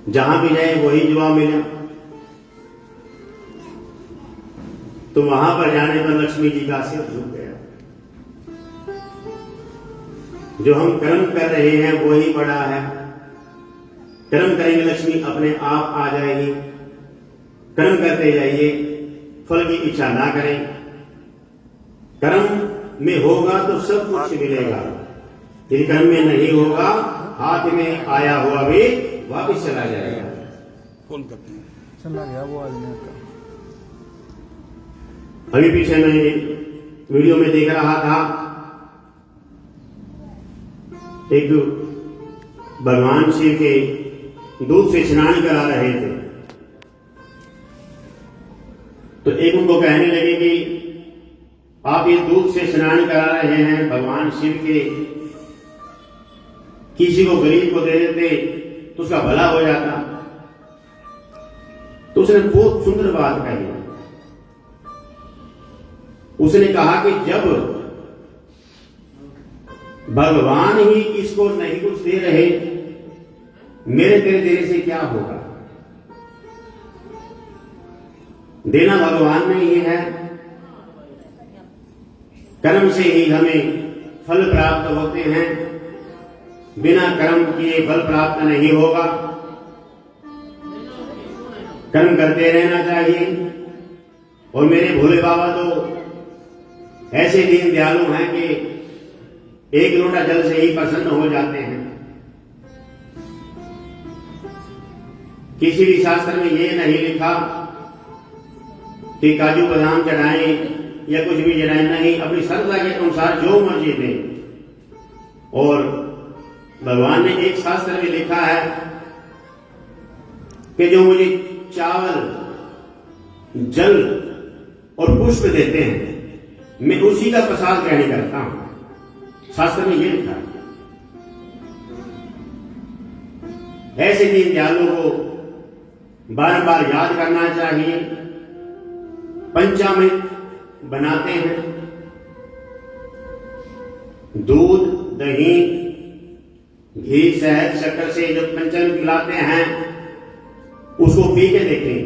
जहां भी जाए वही जवाब मिला। तो वहां पर जाने पर लक्ष्मी जी का सिर झुक गया। जो हम कर्म कर रहे हैं वही बड़ा है। कर्म करेंगे लक्ष्मी अपने आप आ जाएगी। कर्म करते जाइए, फल की इच्छा ना करें। कर्म में होगा तो सब कुछ मिलेगा, यदि कर्म में नहीं होगा हाथ में आया हुआ भी वापिस चला जाएगा। कौन करते हैं? चला गया वो आदमी का। अभी पीछे मैं वीडियो में देख रहा था, एक भगवान शिव के दूध से स्नान करा रहे थे। तो एक उनको कहने लगे कि आप ये दूध से स्नान करा रहे हैं भगवान शिव के, किसी को गरीब को दे देते तो उसका भला हो जाता। तो उस उसने बहुत सुंदर बात कही। उसने कहा कि जब भगवान ही इसको नहीं कुछ दे रहे, मेरे तेरे देने से क्या होगा? देना भगवान में ही है। कर्म से ही हमें फल प्राप्त होते हैं, बिना कर्म किए फल प्राप्त नहीं होगा। कर्म करते रहना चाहिए। और मेरे भोले बाबा तो ऐसे दीन दयालु हैं कि एक लोटा जल से ही प्रसन्न हो जाते हैं। किसी भी शास्त्र में ये नहीं लिखा कि काजू बादाम चढ़ाएं या कुछ भी चढ़ाएं, नहीं, अपनी श्रद्धा के अनुसार जो मर्जी दें। और भगवान ने एक शास्त्र में लिखा है कि जो मुझे चावल, जल और पुष्प देते हैं, मैं उसी का प्रसाद ग्रहण करता हूं। शास्त्र में ये लिखा है। ऐसे दीन दयालु को बार बार याद करना चाहिए। पंचामृत बनाते हैं, दूध, दही, घी, शहद, शक्कर से जब पंचामृत मिलाते हैं, उसको पी के देखें,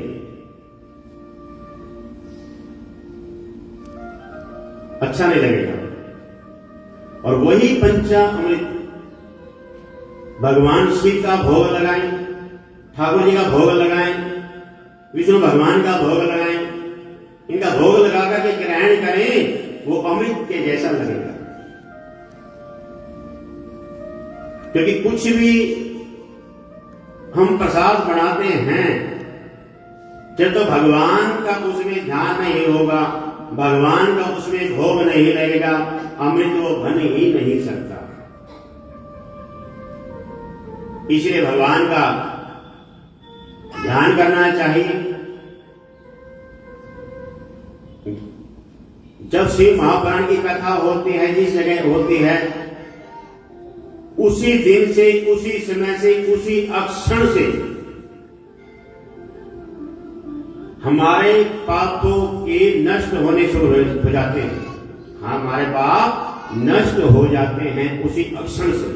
अच्छा नहीं लगेगा। और वही पंचामृत भगवान शिव का भोग लगाएं, ठाकुर जी का भोग लगाएं, विष्णु भगवान का भोग लगाएं, इनका भोग लगा करके ग्रहण करें, वो अमृत के जैसा लगेगा। क्योंकि कुछ भी हम प्रसाद बनाते हैं, जब तो भगवान का उसमें ध्यान नहीं होगा, भगवान का उसमें भोग नहीं लगेगा, अमृत वो बन ही नहीं सकता। इसलिए भगवान का ध्यान करना चाहिए। जब शिव महापुराण की कथा होती है, जिस जगह होती है, उसी दिन से, उसी समय से, उसी अक्षण से हमारे पापों के नष्ट होने शुरू हो जाते हैं। हमारे पाप नष्ट हो जाते हैं उसी अक्षण से।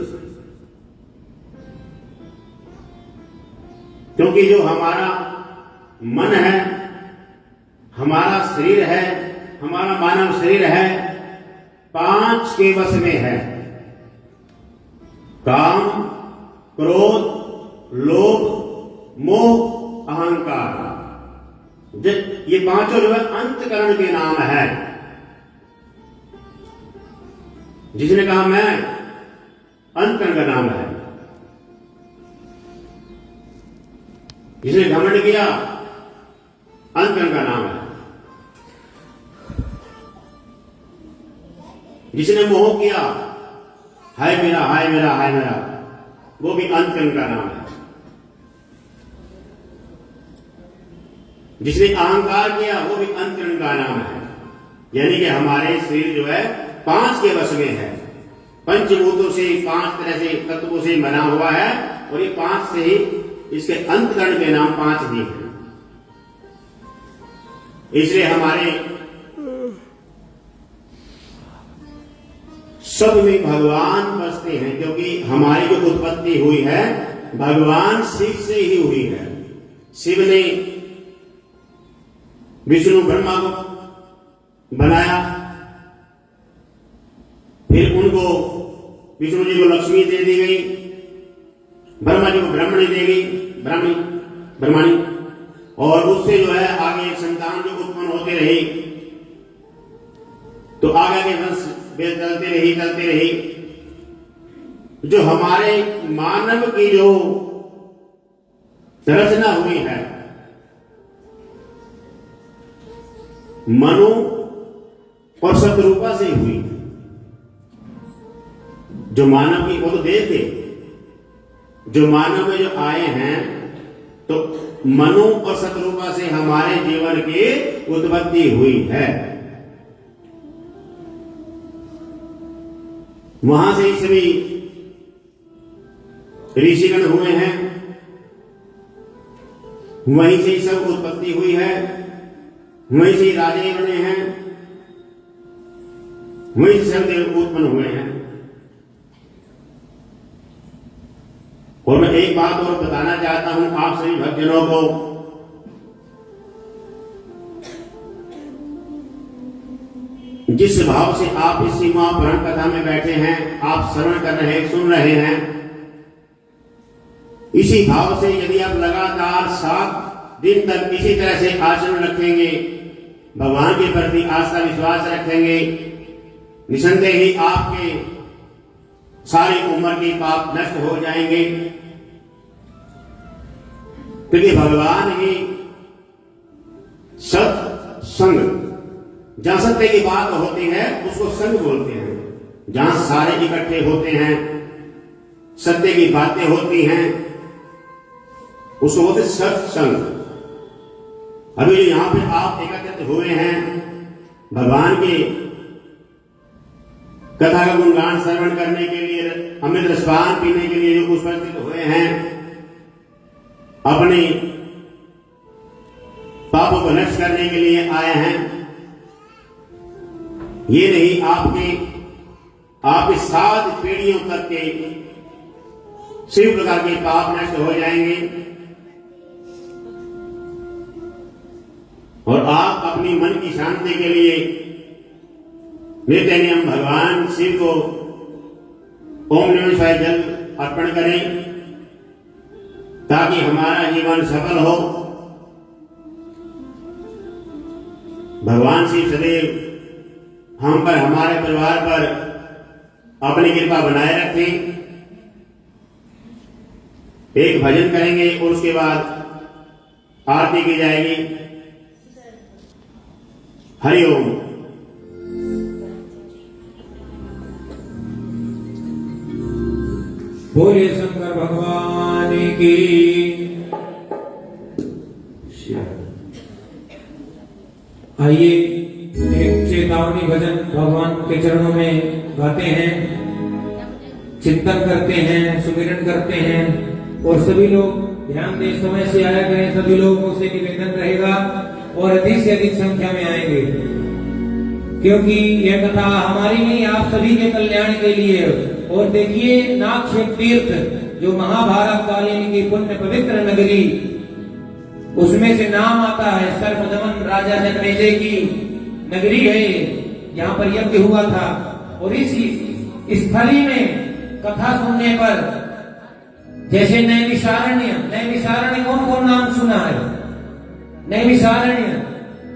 क्योंकि जो हमारा मन है, हमारा शरीर है, हमारा मानव शरीर है, 5 के वश में है। काम, क्रोध, लोभ, मोह, अहंकार। ये 5 जो है अंतकरण के नाम है। जिसने कहा मैं, अंतकरण का नाम है। जिसने घमंड किया, अंतकरण का नाम है। जिसने मोह किया, हाय मेरा, हाय मेरा, हाय मेरा, वो भी अंतकरण का नाम है। जिसने अहंकार किया, वो भी अंतकरण का नाम है। यानी कि हमारे शरीर जो है 5 के वश में है। पंचभूतों से, 5 तरह से तत्वों से बना हुआ है, और ये 5 से ही इसके अंतकरण के नाम 5 भी हैं। इसलिए हमारे सब में भगवान बसते हैं, क्योंकि हमारी जो उत्पत्ति हुई है भगवान शिव से ही हुई है। शिव ने विष्णु ब्रह्मा को बनाया, फिर उनको, विष्णु जी को लक्ष्मी दे दी गई, ब्रह्मा जी को ब्रह्मणी दे गई, ब्रह्मणी, और उससे जो है आगे संतान जो उत्पन्न होते रही, तो आगे के वंश चलते रही। जो हमारे मानव की जो रचना हुई है, मनु और शत्रुपा से हुई। जो मानव की, वो तो देव थे, जो मानव में जो आए हैं, तो मनु और शत्रुपा से हमारे जीवन की उत्पत्ति हुई है। वहां से ही सभी ऋषिगण हुए हैं। वहीं से सब उत्पत्ति हुई है, वहीं से राजे बने हैं, वहीं से सब देव उत्पन्न हुए हैं। और मैं एक बात और बताना चाहता हूं आप सभी भक्तजनों को, जिस भाव से आप इस सीमा पुराण कथा में बैठे हैं, आप श्रवण कर रहे हैं, सुन रहे हैं, इसी भाव से यदि आप लगातार 7 दिन तक इसी तरह से आचरण रखेंगे, भगवान के प्रति आस्था विश्वास रखेंगे, निसंदेह ही आपके सारी उम्र के पाप नष्ट हो जाएंगे। क्योंकि भगवान ही सत्संग, जहां सत्य की बात होती है उसको संग बोलते हैं। जहां सारे इकट्ठे होते हैं, सत्य की बातें होती हैं, उसको बोलते सत्संग। अभी जो यहां पे आप एकत्रित हुए हैं, भगवान के कथा का गुणगान श्रवण करने के लिए, अमृत रसपान पीने के लिए जो उपस्थित हुए हैं, अपने पापों को नष्ट करने के लिए आए हैं। ये नहीं आपके 7 पीढ़ियों तक के सभी प्रकार के पाप नष्ट हो जाएंगे और आप अपनी मन की शांति के लिए नित्य नियम भगवान शिव को ओम नमः शिवाय जल अर्पण करें, ताकि हमारा जीवन सफल हो। भगवान शिव सदैव हम पर, हमारे परिवार पर अपनी कृपा बनाए रखें। एक भजन करेंगे और उसके बाद आरती की जाएगी। हरि ओम। बोले शंकर भगवान की। आइए एक चेतावनी भजन भगवान के चरणों में गाते हैं, चिंतन करते हैं, सुमिरन करते हैं। और सभी लोग ध्यान दें, समय से आया करें। सभी लोगों से निवेदन रहेगा और अधिक से अधिक संख्या में आएंगे, क्योंकि यह कथा हमारी नहीं, आप सभी के कल्याण के लिए। और देखिए, नागक्षेत्र तीर्थ जो महाभारत कालीन की पुण्य पवित्र नगरी, उसमें से नाम आता है सर्वदमन राजा जनमेजय की नगरी है, यहाँ पर यज्ञ हुआ था। और इस स्थली में कथा सुनने पर, जैसे नैमिषारण्य कौन कौन नाम सुना है? नैमिषारण्य,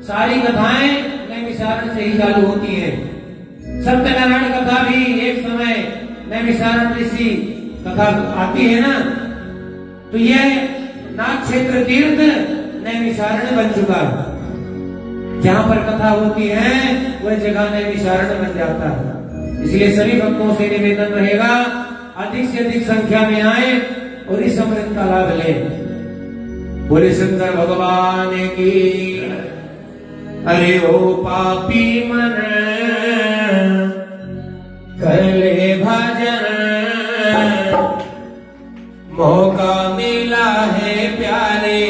सारी कथाएं नैमिषारण्य से ही चालू होती हैं। सत्यनारायण कथा भी एक समय नैमिषारण्य ऋषि कथा आती है ना, तो यह नागक्षेत्र तीर्थ नैमिषारण्य बन चुका है। जहां पर कथा होती है वह जगह नैमिषारण्य बन जाता है। इसलिए सभी भक्तों से निवेदन रहेगा, अधिक से अधिक संख्या में आए और इस अमृत का लाभ लें। बोले शंकर भगवान की। अरे ओ पापी मन कर ले भजन, मौका मिला है प्यारे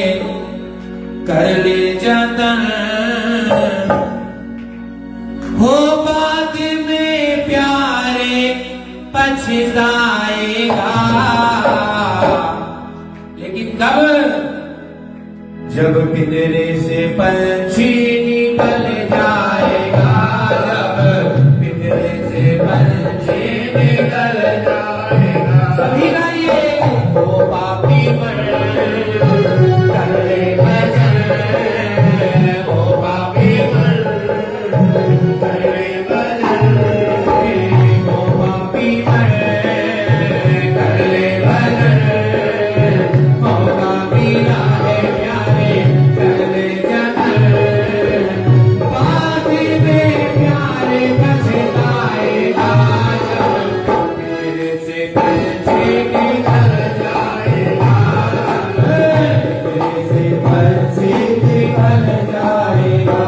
कर ले जतन। हो बाद में प्यारे पछताएगा, लेकिन कब? जब पिंजरे से पंछी निकल जाएगा, जब पिंजरे से पंछी निकल जाएगा। सभी गाइए, ओ पापी मन कर ले भजन, ओ पापी मन कर ले भजन, ओ पापी मन कर ले भजन। मौका मिला है प्यारे कर ले जतन, बाद में प्यारे पछताएगा, जब तेरे से पंछी निकल जाएगा, तेरे से पंछी निकल जाएगा।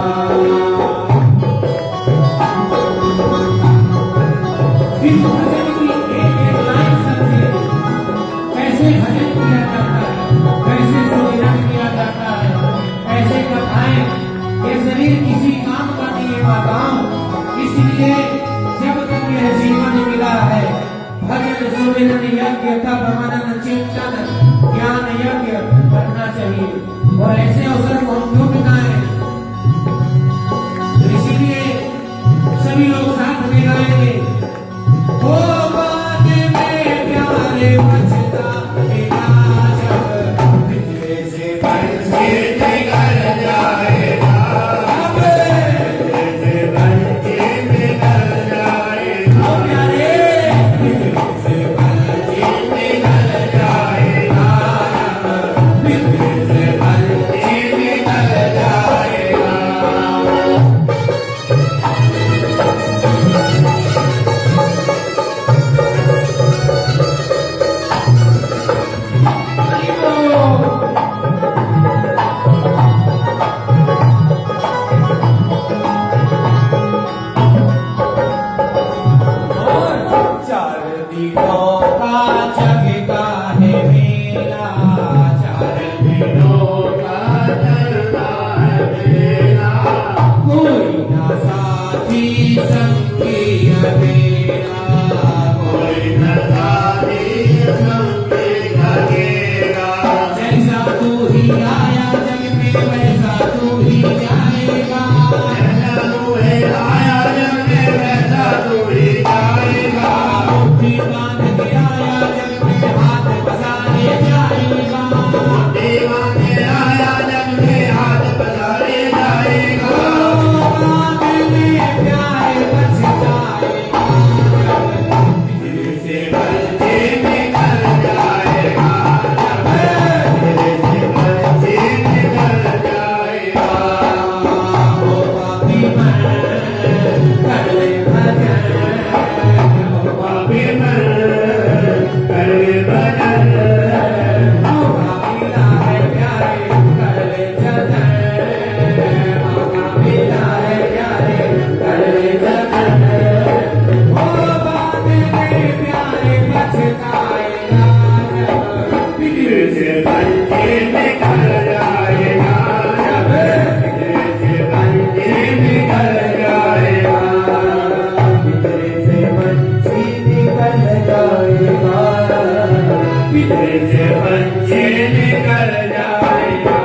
लगेगा, कोई न साथी संग में लगेगा। जैसा तू ही आया जग में वैसा तू ही जाएगा, जैसा तू है आया जग में वैसा तू ही जाएगा। मुट्ठी बांध के आया जग में हाथ पसारे जाएगा, दीवान आया जग में हाथ पसारे जाएगा। बाद में प्यार बच जाएगा, दिल से बच्चे निकल जाएगा, दिल से बच्चे निकल जाएगा। ओ पापी मन कर ले भजन, ओ पापी मन करे भजन, ओ पापीला है प्यारे कर ले जतन, ओ पापीला है प्यारे कर ले जतन, ओ बाद में प्यारे पछताएगा, दिल से बच्चे निकल जाएगा, दिल से बच्चे निकल जाएगा। पितरे से पंछी निकल जाएगा, दिल से बच्चे निकल जाएगा।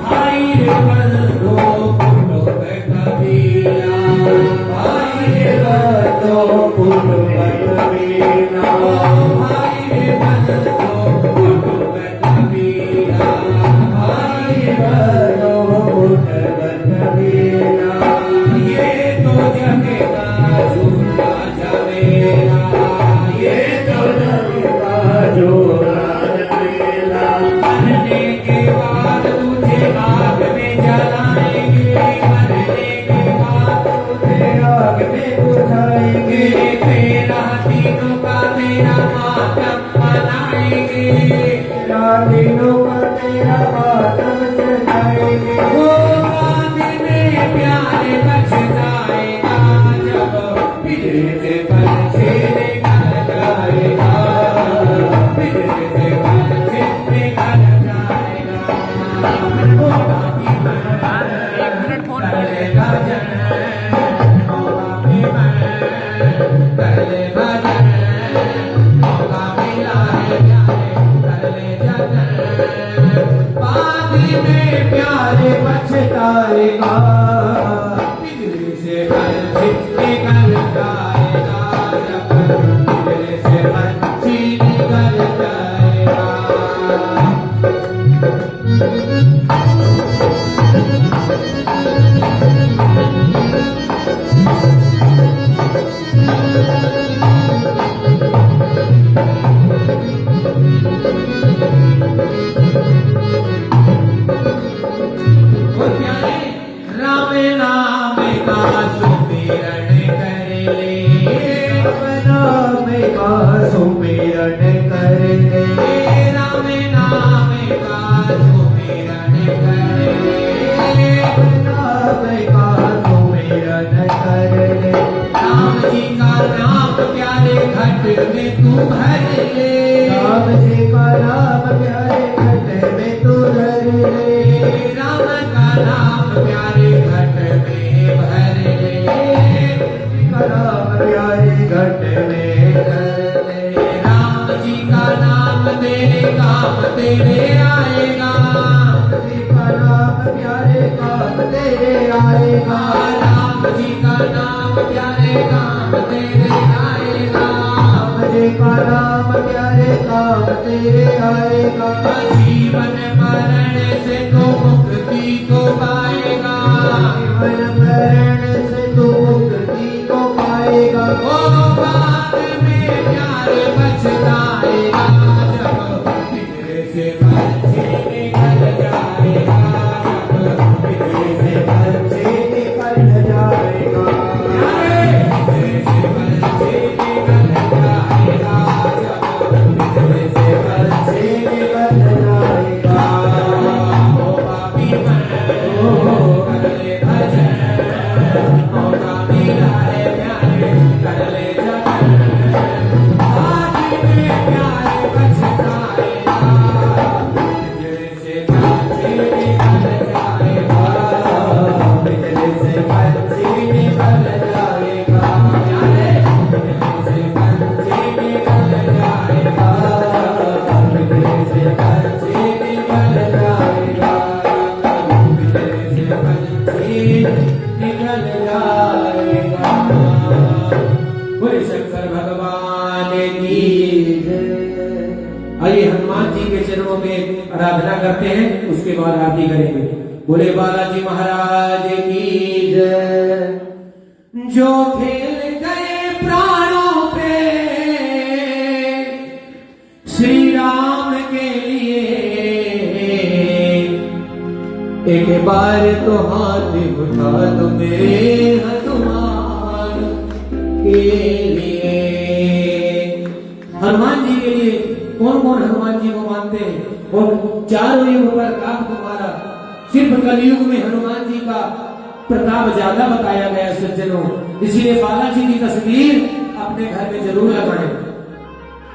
भाई रे बंधो फूलो पे कबीरा, भाई रे बंधो फूलो पे कबीरा, भाई रे बंधो फूलो पे कबीरा, भाई रे बंधो फूलो पे कबीरा, ये तो जग का झूठा झमेला, ये तो जग का झूठा झमेला, मरने के बाद तुझे आग में जलाएंगे, मरने के बाद तुझे आग में बुझाएंगे, तेरा तीनों का तेरा मातम मनाएंगे, तेरा तीनों का तेरा मातम सजाएंगे, वो बाद में प्यार बच जाएगा, जब पितरे से पंछी निकल जाएगा, पितरे से पंछी निकल जाएगा, ओ पापी मन कर ले भजन, ओ पापी मन कर ले भजन, ओ पापीला है प्यारे कर ले जतन, बाद में प्यारे पछताएगा, पितरे से पंछी निकल जाएगा, जब पितरे से पंछी निकल जाएगा। ओ प्यारे राम नाम का सुमिरन कर ले, राम नाम का सुमिरन कर ले, राम नाम का सुमिरन कर ले, नाम का सुमिरन कर ले, राम जी का नाम प्यारे घट में तू भर ले, राम जी का नाम प्यारे घट में तू भर ले, राम का नाम प्यारे घट में भर ले, का नाम प्यारे घट में भर ले, राम जी का नाम तेरे काम तेरे आएगा, जी का नाम प्यारे काम तेरे आएगा, राम जी का नाम प्यारे काम तेरे आएगा, राम जी का नाम प्यारे काम तेरे आएगा, जीवन मरण से तो मुक्ति को पाएगा, जीवन मरण से तो मुक्ति को पाएगा, ओ बाद में प्यारे बच जाएगा, जब पितरे से पंछी निकल जाएगा, जब पितरे से पंछी निकल जाएगा, प्यारे पितरे से पंछी निकल निकल जाएगा। बोले शंकर भगवान की जय। आइए हनुमान जी के चरणों में आराधना करते हैं, उसके बाद आरती करेंगे। बोले बालाजी महाराज की जय। जो खेल गए प्राणों पे श्री राम के लिए, एक बार तो हाथ उठा दो मेरे हनुमान के लिए। हनुमान जी के लिए कौन कौन हनुमान जी को मानते हैं? और चारों युग पर काम तुम्हारा, सिर्फ कलयुग में हनुमान जी का प्रताप ज्यादा बताया गया सज्जनों। इसलिए बालाजी की तस्वीर अपने घर में जरूर लगाएं।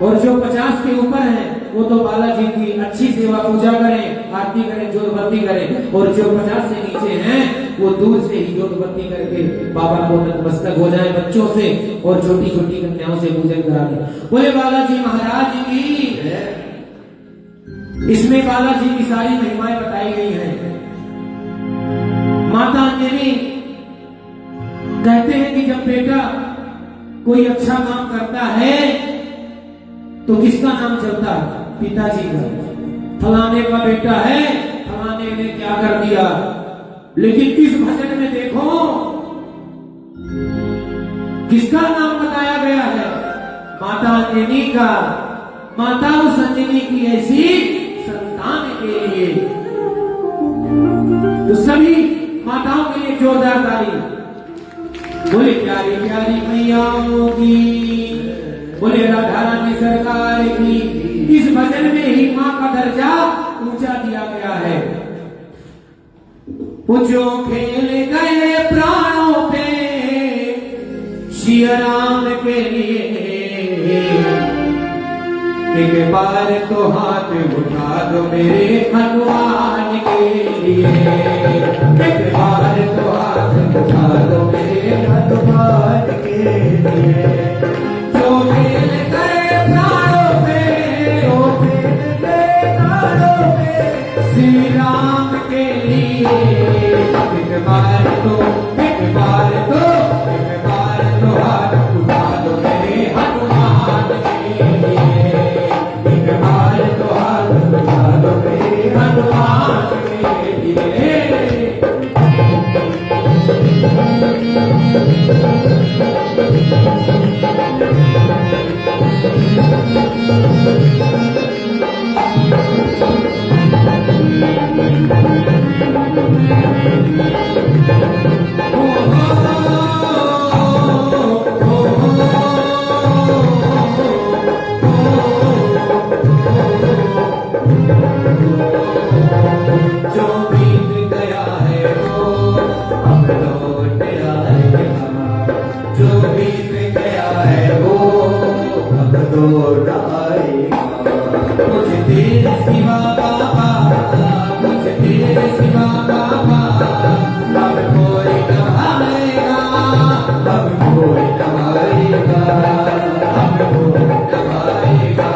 और जो 50 के ऊपर हैं वो तो बालाजी की अच्छी सेवा पूजा करें, आरती करें, जोत बत्ती करें। और जो 50 से नीचे हैं वो दूर से ही जोत बत्ती करके बाबा को नतमस्तक हो जाए बच्चों से और छोटी छोटी कन्याओं से पूजन करा दें। बोले बालाजी महाराज की। इसमें बालाजी की सारी महिमाएं बताई गई हैं। माता अंजनी कहते हैं कि जब बेटा कोई अच्छा काम करता है तो किसका नाम चलता है? पिताजी का। फलाने का बेटा है, फलाने ने क्या कर दिया। लेकिन इस भजन में देखो किसका नाम बताया गया है? माता अंजनी का। माता उस अंजनी की ऐसी संतान के लिए। तो सभी माताओं के लिए जोरदार ताली। बोले प्यारी प्यारी मैयाओं की, बोले राधा रानी सरकार की। इस भजन में ही मां का दर्जा ऊंचा दिया गया है। जो खेल गए प्राणों पे श्री राम के लिए, एक बार तो हाथ उठा दो मेरे हनुमान के लिए। एक बार तो हाथ उठा दो मेरे हनुमान के लिए। जो खेल गए प्राणों पे, जो खेल गए प्राणों पे श्री राम के लिए, एक बार तो हाथ उठा दो मेरे हनुमान के लिए। एक बार तो हाथ उठा दो मेरे हनुमान के लिए। जो बीत गया है वो अब लौट आएगा। जो बीत गया है वो अब लौट आएगा। मुझे तेरे सिवा बाबा, मुझे तेरे सिवा बाबा, अब कोई न आएगा, अब कोई न आएगा, अब कोई न आएगा।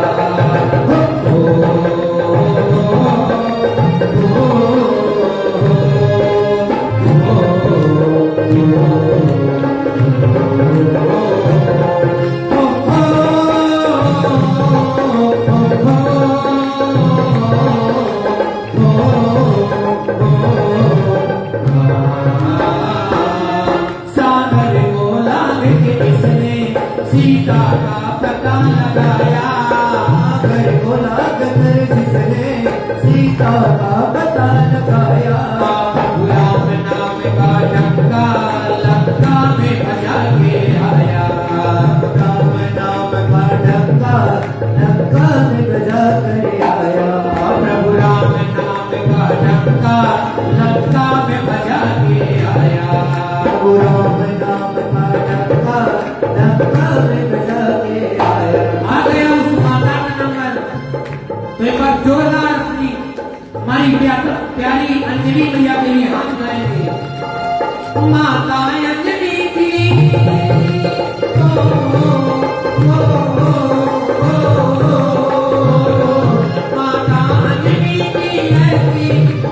सागर को लाग के इसने सीता का पता लगाया। सागर को लाग कर जिसने सीता का पता लगाया। राम नाम का डंका लंका में बजा के आया। राम नाम का डंका लंका में बजा कर आया। प्रभु राम नाम का डंका लंका में बजा के आया। प्रभु राम नाम का डंका लंका में बजा के आया। आ गया उस माता का नंबर। तो एक बार जोरदार अपनी हमारी प्यारी अंजलि मैया के लिए हाथ गाएंगे। माता अंजलि की माता अंजलि की ऐसी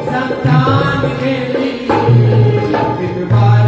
संतान के लिए एक बार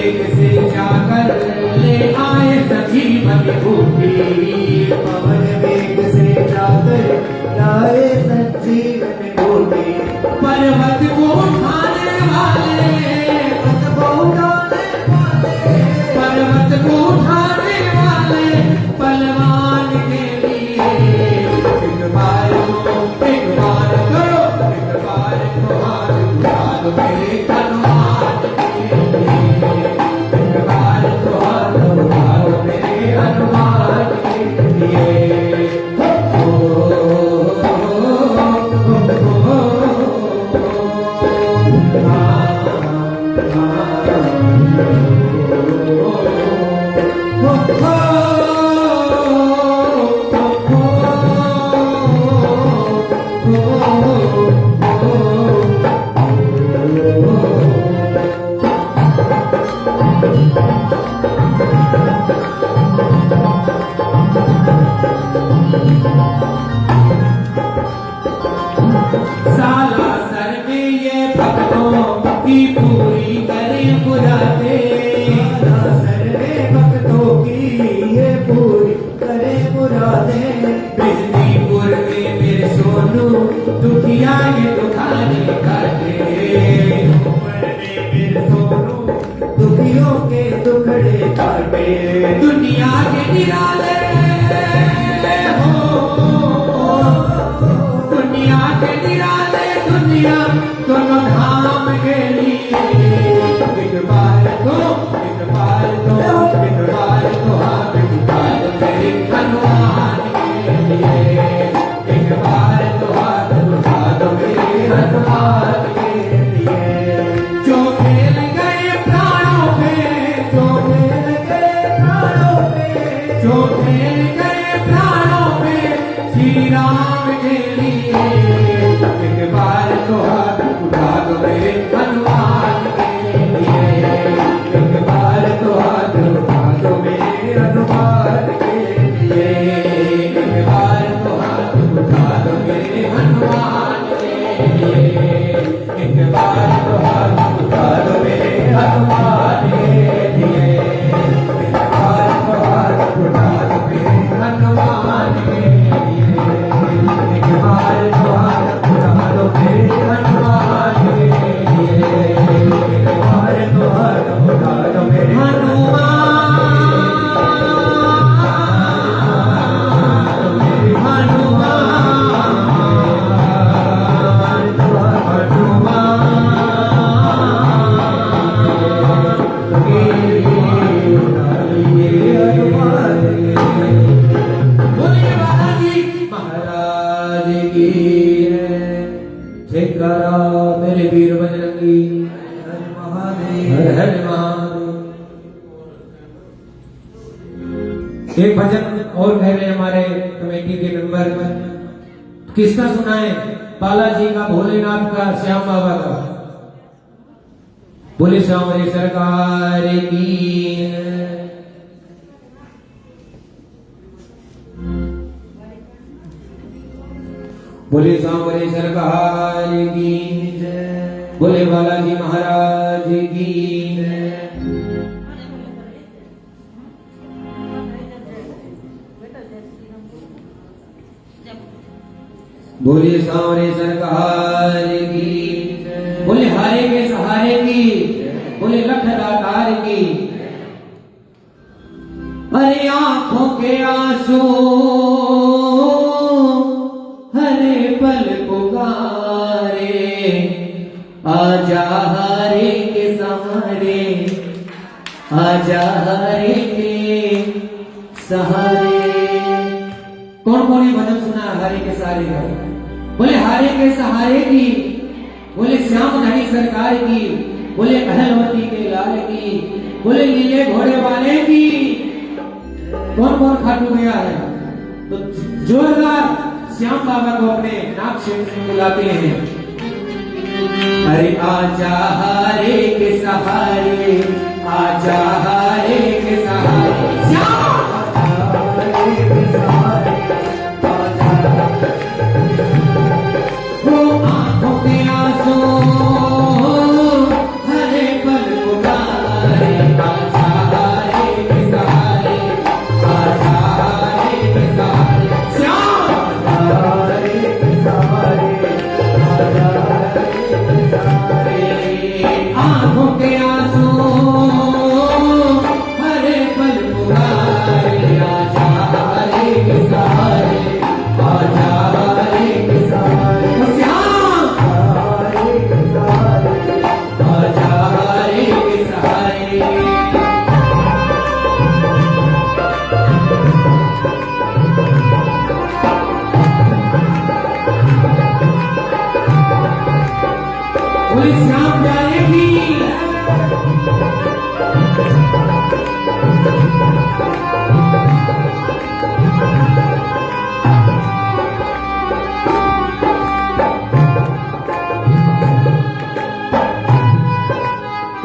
वेग से जाकर ले आए संजीवन बूटी, पवन वेग से जाकर लाए संजीवन बूटी। पर्वत को उठाने वाले, पर्वत को उठाने वाले पलवान के लिए एक बार करो, एक बार तो हाथ उठा दो मेरे हनुमान के लिए, एक बार तो हाथ उठा दो मेरे हनुमान के लिए। साला सर में ये भक्तों की पूरी करें मुरादे, सर में भक्तों की ये पूरी करे मुरादे। बिजलीपुर में मेरे सोनू दुखिया ये दुखाने काटे, मेरे सोनू दुखियों के दुखड़े काटे। दुनिया के निराले हो, दुनिया के निराले दुनिया दोनों धाम के लिए एक बार तो एक बार तो एक बार तो हाथ उठा दो मेरे हनुमान के लिए, एक बार तो हाथ उठा दो मेरे हनुमान के लिए। जो खेल गए प्राणों पे, जो खेल गए प्राणों पे, जो खेल गए प्राणों पे श्री राम के लिए एक बार तो हाथ उठा दो मेरे हनुमान के लिए, एक बार तो हाथ उठा दो मेरे हनुमान के लिए, एक बार तो हाथ उठा दो मेरे हनुमान के लिए, एक बार तो हाथ उठा दो मेरे हनुमान के लिए, एक बार तो हाथ उठा दो मेरे हनुमान के लिए, एक बार तो हाथ उठा दो मेरे हनुमान के लिए, एक बार तो हाथ उठा दो मेरे बोलिए बालाजी महाराज की जयकारा मेरे वीर बजरंगी, हर महादेव हर हर महादेव। एक भजन और कह रहे हैं हमारे कमेटी के मेंबर, किसका सुना है? बालाजी का, भोलेनाथ का, श्याम बाबा का। बोले श्याम सरकार की। बोले सांवरे सरकार की जय, बोले बालाजी महाराज की जय। बोले सांवरे सरकार की जय, बोले हारे के सहारे की, बोले लख दातार की। अरे आंखों के आंसू हरे पल पुकारे, आजा हारे के सहारे, आजा हारे के सहारे। कौन कौन ये भजन सुना हारे के सहारे का? बोले हारे के सहारे की, बोले श्याम धनी सरकार की, बोले अहलवती के लाल की, बोले नीले घोड़े वाले की। कौन कौन खाटू गया है? तो जोरदार श्याम बाबा को अपने नाक क्षेत्र में बुलाते हैं। अरे आजा हारे के सहारे, आजा हारे के सहारे, श्याम वो आंखों के आंसू हरे पल पुकारे, आंखों के आंसू हरे पल पुकारे आजा रे किसारे आजा रे किसारे श्याम आजा रे किसारे बोले श्याम जाएगी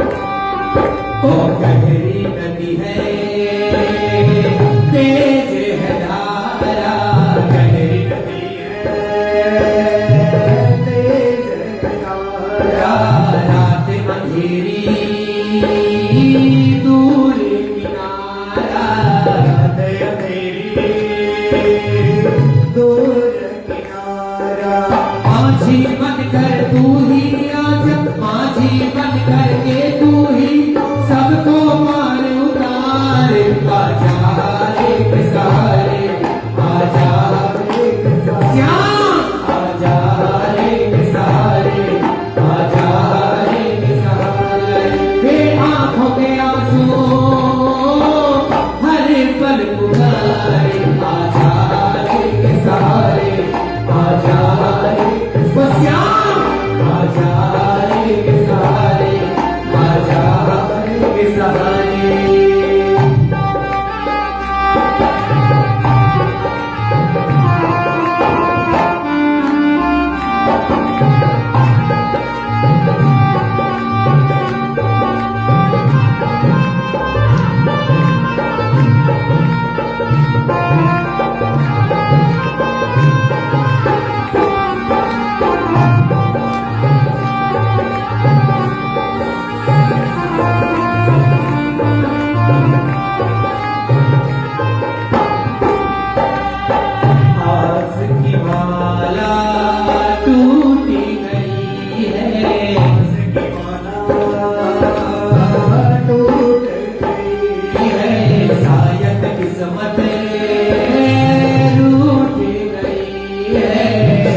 ओ गहरी नदी है तेज है धारा गहरी नदी है तेज है धारा रात अंधेरी दूर किनारा रात अंधेरी दूर किनारा माझी बनकर तू ही आज माझी बनकर के तू ही सबको मार उतार आजा रे किसारे आजा रे किसारे आजा रे किसारे आजा रे किसारे हे आंखों के आंसू हरे पल पुकारे आजा रे किसारे आजा रे श्याम आजा रे किसारे आजा रे किसारे आस की माला टूटी गई है आस की माला टूट गई है शायद किस्मत रूठ गई है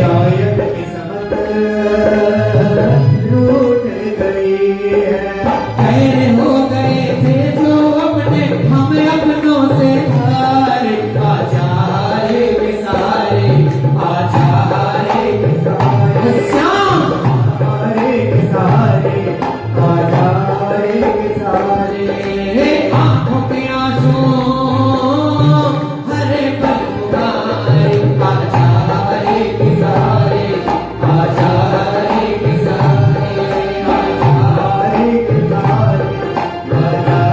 शायद किस्मत रूठ गई है खैर हो गए थे जो अपने हम अपनों से हार आजा रे किसारे आजा रे किसारे श्याम रे किसारे आजा रे किसारे आंखों के आंसू हरे पल पुकारे आजा रे किसारे आजा रे किसारे आजा रे किसारे आजा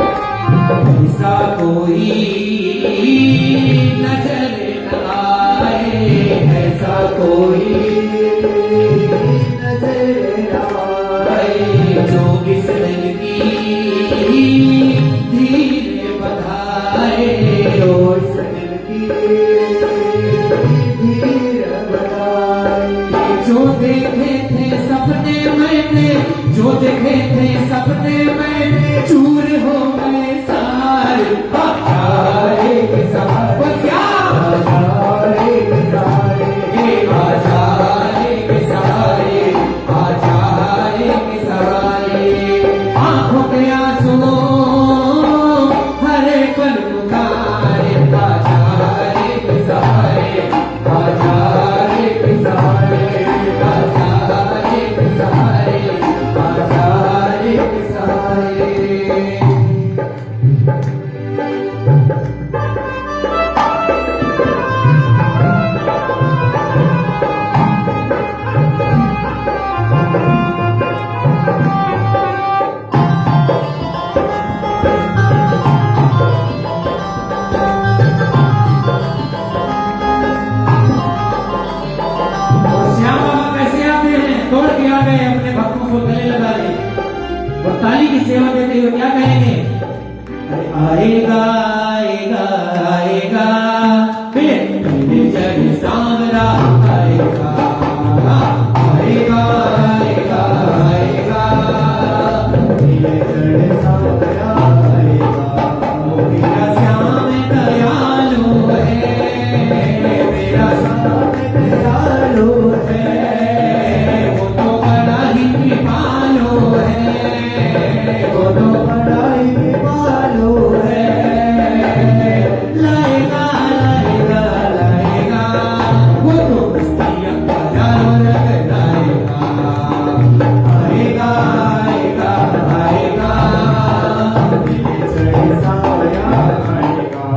ऐसा कोई नजर न आए ऐसा कोई नजर न आए जो इस दिल की धीरे बधाए जो इस दिल की धीरे बधाए जो देखे थे सपने मैंने जो देखे थे सपने मैंने चूर हो गए सारे आजा रे किसारे आजा रे किसारे आजा रे किसारे आजा रे किसारे आंखों के आंसू आएगा आएगा आएगा मेरे चढ़ सांवरा आएगा आएगा आएगा आएगा मेरे चढ़ सांवरा आएगा वो मेरा श्याम दयालु है मेरा श्याम दयालु है वो तो बड़ा ही कृपालु है वो तो बड़ा ही कृपालु है लाएगा लाएगा लाएगा वो तो मस्तियाँ हजारों रंग लाएगा आएगा आएगा आएगा मेरे चढ़ सांवरा आएगा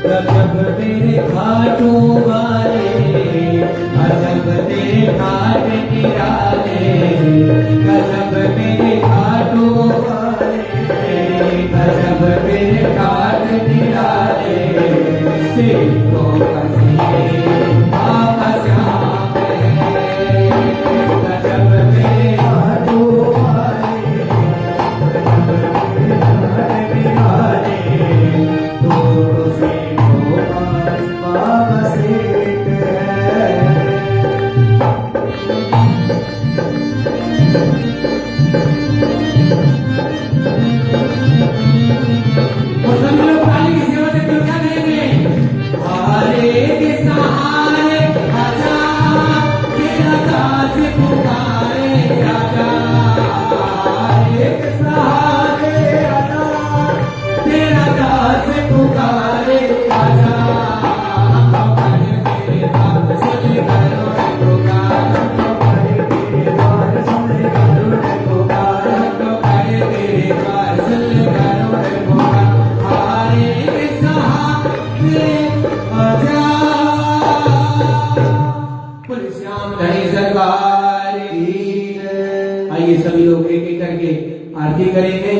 गजब तेरे घाटों वाले अजब तेरे घाट निराले गजब मेरे घाटों वाले गजब तेरे घाट निराले सिद्धों का सीने बाबा श्याम है गजब मेरे घाटों वाले बाबा सेठ है और सभी लोग ताली की सेवा देते हुए क्या कहेंगे हारे के सहारे आजा तेरा दास पुकारे आजा हारे के सहारे आजा तेरा दास पुकारे आजा हमारे तेरे बात सुन करो पुकार हमारे तेरे बात सुन करो पुकार हमारे तेरे बात सुन करो पुकार हारे के सहारे आजा बोले श्याम धनी सरकार की जय। आइए सभी लोग एक एक करके आरती करेंगे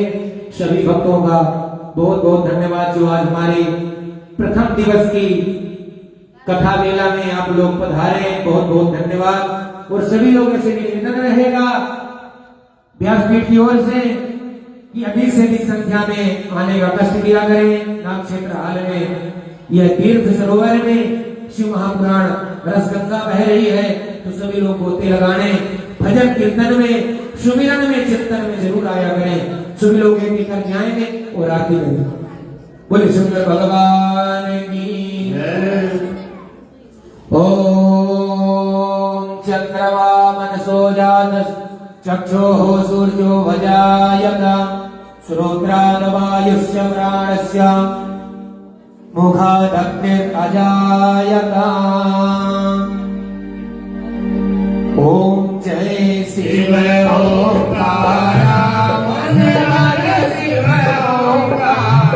सभी भक्तों का बहुत बहुत धन्यवाद जो आज हमारे प्रथम दिवस की कथा मेला में आप लोग पधारे बहुत बहुत धन्यवाद और सभी लोगों से निवेदन रहेगा व्यासपीठ की ओर से कि अधिक से अधिक संख्या में आने का कष्ट किया करें नाम क्षेत्र हाल में यह तीर्थ सरोवर में शिव महापुराण रसगंगा बह रही है तो सभी लोग गोते लगाने भजन कीर्तन में सुमिरन में चिंतन में जरूर आया करें सभी लोग एक एक करके आएंगे और आरती करेंगे बोले शंकर भगवान की ओम चंद्रमा मनसो जात चक्षुः सूर्यो भजायत श्रोत्रादवायुश्च प्राणस्य मुखादग्निर् अजायत ओम जय शिव ओंकार मन हर शिव ओंकार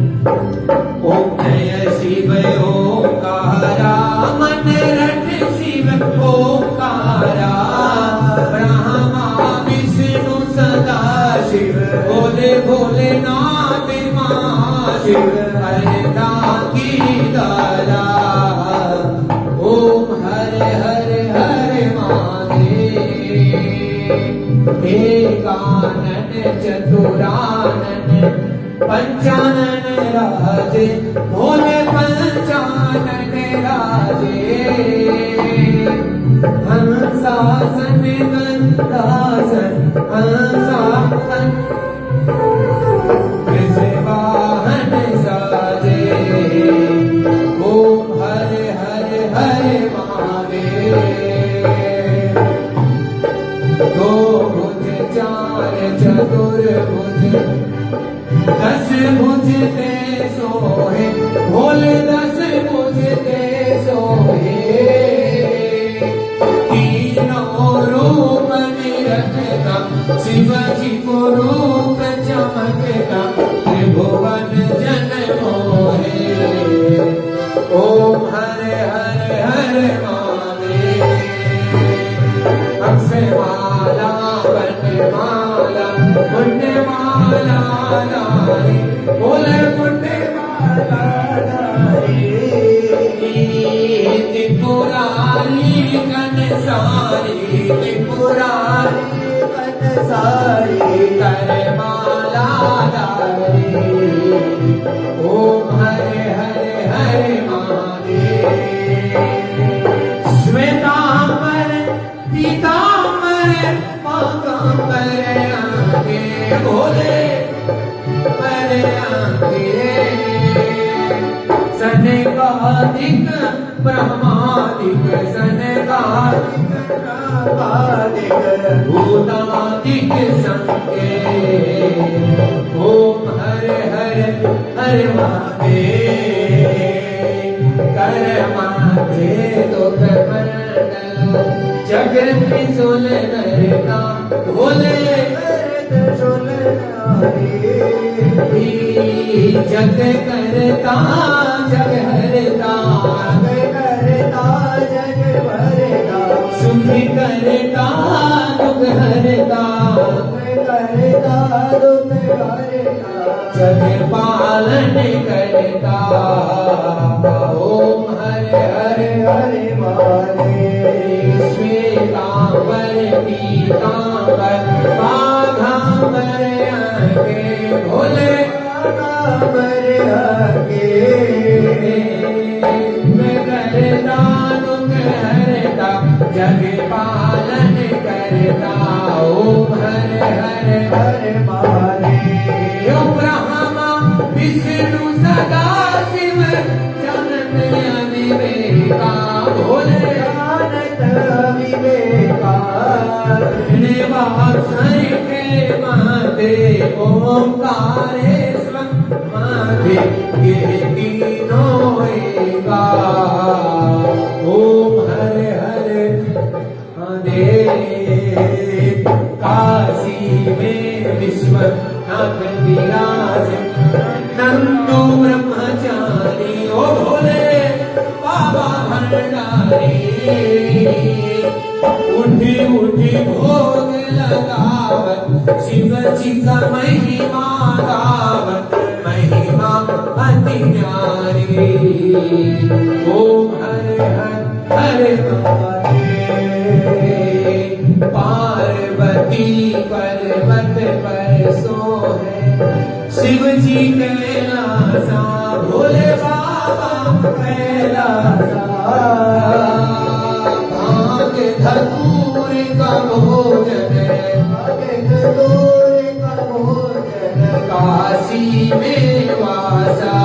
ओम जय शिव ओंकारा मन रट शिव ओंकारा ब्रह्मा विष्णु सदा शिव भोले भोलेनाथ महाशिव हरदा की दादा ओम हरे हरे हरे महादेव एकानन चतुरानन पंचानन राजे भोले पंचानन राजे हंसासन गंगासन हंसासन वाहन साजे ओम हरे हरे हरे महादेव दो भुज चार चतुर्भुज दस भुज ते सोहे भोले दस भुज ते सोहे तीनों रूप निरखता शिव जी को रूप चाहे मुरारी कंसारी कर माला डाली ओम हरे हरे हरे महादेव श्वेतांबर पीतांबर पाकांबर आगे भोले हरे आगे सनकादिक ब्रह्मादिक सनकादिक ब्रह्मादिक भूतादिक संगे ओम हरे हरे हरे महादेव कर माथे दुख मंडल चक्र त्रिशूल नरका भोले जग करता जग हरता जग भरता सुखी करता दुख हरता करता दुख हरता जग पालन करता ओम हरे हरे हरे महादेव श्वेतांबर पीतांबर बाघांबर आगे भोले हरे आगे करता दुख हरता जग पालन करता ओम हरे हरे हरे महादेव ब्रह्मा विष्णु सदा शिव जनत अविवेका भोले जानत विवेका निवासर के माते ओंकारेश्वर माते ये तीनों एका ओम हरे हरे महादेव काशी में विश्वनाथ विराज नंदो ब्रह्मचारी ओ भोले बाबा भंडारी उठी उठी भोग लगावत शिव जी का महिमा गावत महिमा अति न्यारी ओम हरे हरे महादेव पार्वती पर्वत पर सोहे शिव जी कैलासा भोले बाबा कैलासा भाग धतूर का भोजन काशी में वासा